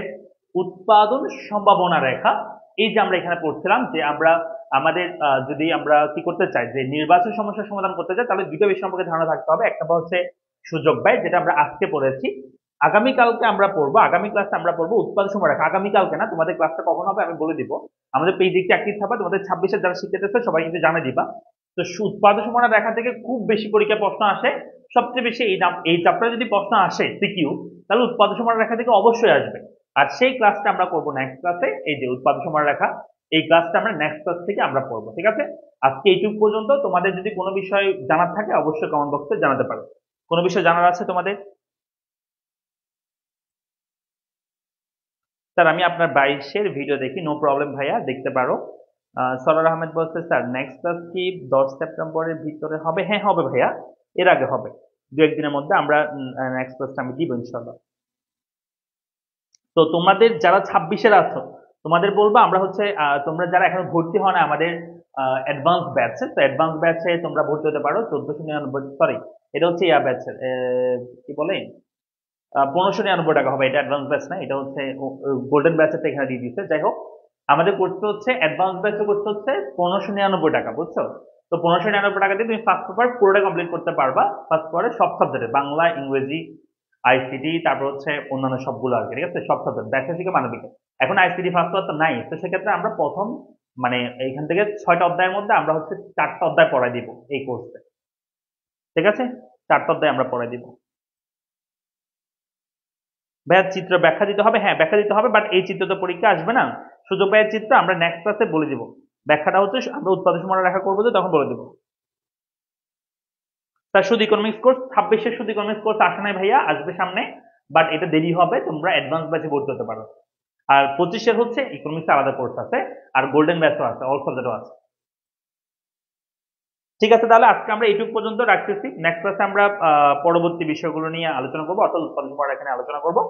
উৎপাদন সম্ভাবনা রেখা। এই যে আমরা এখানে পড়ছিলাম যে আমরা আমাদের যদি আমরা কি করতে চাই, যে নির্বাচন সমস্যার সমাধান করতে চাই, তাহলে দুটো বিষয় সম্পর্কে ধারণা থাকতে হবে। একটা হচ্ছে সুযোগ ব্যয়, যেটা আমরা আজকে পড়েছি। আগামীকালকে আমরা পড়বো, আগামী ক্লাসে আমরা পড়বো উৎপাদন সময় রেখা। আগামীকালকে না, তোমাদের ক্লাসটা কখন হবে আমি বলে দিব। আমাদের পেজ দিকটা অ্যাক্টিভ থাকবে, তোমাদের 26-এর যারা শিখতেছে সবাই কিন্তু জানিয়ে দিবা। তো উৎপাদন সীমানা রেখা থেকে খুব বেশি পরীক্ষা প্রশ্ন আসে। সবচেয়ে বেশি এই চ্যাপ্টারে যদি প্রশ্ন আসে সিকিউ, তাহলে উৎপাদন সীমানা রেখা থেকে অবশ্যই আসবে। আর সেই ক্লাসটা আমরা করবো নেক্সট ক্লাসে। এই যে উৎপাদন সীমানা রেখা, এই ক্লাসটা আমরা নেক্সট ক্লাস থেকে আমরা পড়বো। ঠিক আছে? আজকে এইটুকু পর্যন্ত। তোমাদের যদি কোনো বিষয় জানার থাকে অবশ্যই কমেন্ট বক্সে জানাতে পারো। কোনো বিষয় জানার আছে তোমাদের? স্যার আমি আপনার 22-এর ভিডিও দেখি, নো প্রবলেম ভাইয়া, দেখতে পারো। সরার আহমেদ বলছে স্যার নেক্সট ক্লাস কি 10 সেপ্টেম্বরের ভিতরে হবে? হ্যাঁ হবে ভাইয়া, এর আগে হবে। দু একদিনের মধ্যে আমরা নেক্সট ক্লাসটা আমি দিব ইনশাল্লাহ। তো তোমাদের যারা 26-এর আছো তোমাদের বলবো, আমরা হচ্ছে তোমরা যারা এখনো ভর্তি হও না আমাদের অ্যাডভান্স ব্যাচে, তো অ্যাডভান্স ব্যাচে তোমরা ভর্তি হতে পারো। 1499, সরি এটা হচ্ছে ইয়া ব্যাচের, কি বলে, 1599 টাকা হবে। এটা অ্যাডভান্স ব্যাচ না, এটা হচ্ছে গোল্ডেন ব্যাচের এখানে দিয়ে দিচ্ছে। যাই হোক, আমাদের করতে হচ্ছে অ্যাডভান্স ব্যাচে করতে হচ্ছে 1599 টাকা, বুঝছো? তো 1599 টাকা দিয়ে তুমি ফার্স্ট পেপার পুরোটা কমপ্লিট করতে পারবা। ফার্স্ট পেপারে সব সাবজেক্টে, বাংলা, ইংরেজি, আইসিটি, তারপর হচ্ছে অন্যান্য সবগুলো আর কি। ঠিক আছে? সব সাবজেক্ট, ব্যাখ্যা থেকে মানবিক। এখন আইসিটি ফার্স্ট পেপার তো নাই, তো সেক্ষেত্রে আমরা প্রথম মানে এইখান থেকে 6টা অধ্যায়ের মধ্যে আমরা হচ্ছে 4টা অধ্যায় পড়াই দিব এই কোর্সে। ঠিক আছে? 4টা অধ্যায় আমরা পড়াই দিব। ভাইয়া চিত্র ব্যাখ্যা দিতে হবে? হ্যাঁ ব্যাখ্যা দিতে হবে, বাট এই চিত্র তো পরীক্ষা আসবে না। সুযোগ ভাইয়ের চিত্র আমরা নেক্সট ক্লাসে বলে দিব। ব্যাখ্যাটা হচ্ছে আমরা উৎপাদন সীমানা রেখা করবো, যে তখন বলে দিব। তার শুধু ইকোনমিক্স কোর্স, 26-এর শুধু ইকোনমিক্স কোর্স আসে নাই ভাইয়া, আসবে সামনে, বাট এটা দেরি হবে। তোমরা অ্যাডভান্স ব্যাচে ভর্তি হতে পারো। আর 25-এর হচ্ছে ইকোনমিক্স আলাদা কোর্স আছে, আর গোল্ডেন ব্যাচও আছে, অল সাবজেক্টও আছে। ঠিক আছে, তাহলে আজকে আমরা এইটুকু পর্যন্ত রাখতেছি। নেক্সট ক্লাসে আমরা পরবর্তী বিষয়গুলো নিয়ে আলোচনা করবো, অর্থাৎ উৎপাদন সীমানা এখানে আলোচনা করবো।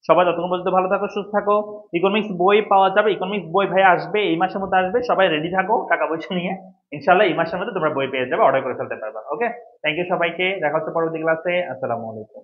সবাই ততক্ষণ পর্যন্ত ভালো থাকো, সুস্থ থাকো। ইকোনমিক্স বই পাওয়া যাবে, ইকোনমিক্স বই ভাই আসবে এই মাসের মধ্যে আসবে। সবাই রেডি থাকো টাকা পয়সা নিয়ে। ইনশাল্লাহ এই মাসের মধ্যে তোমরা বই পেয়ে যাবে, অর্ডার করে ফেলতে পারবা। ওকে, থ্যাংক ইউ সবাইকে, দেখা হচ্ছে পরবর্তী ক্লাসে। আসসালামু আলাইকুম।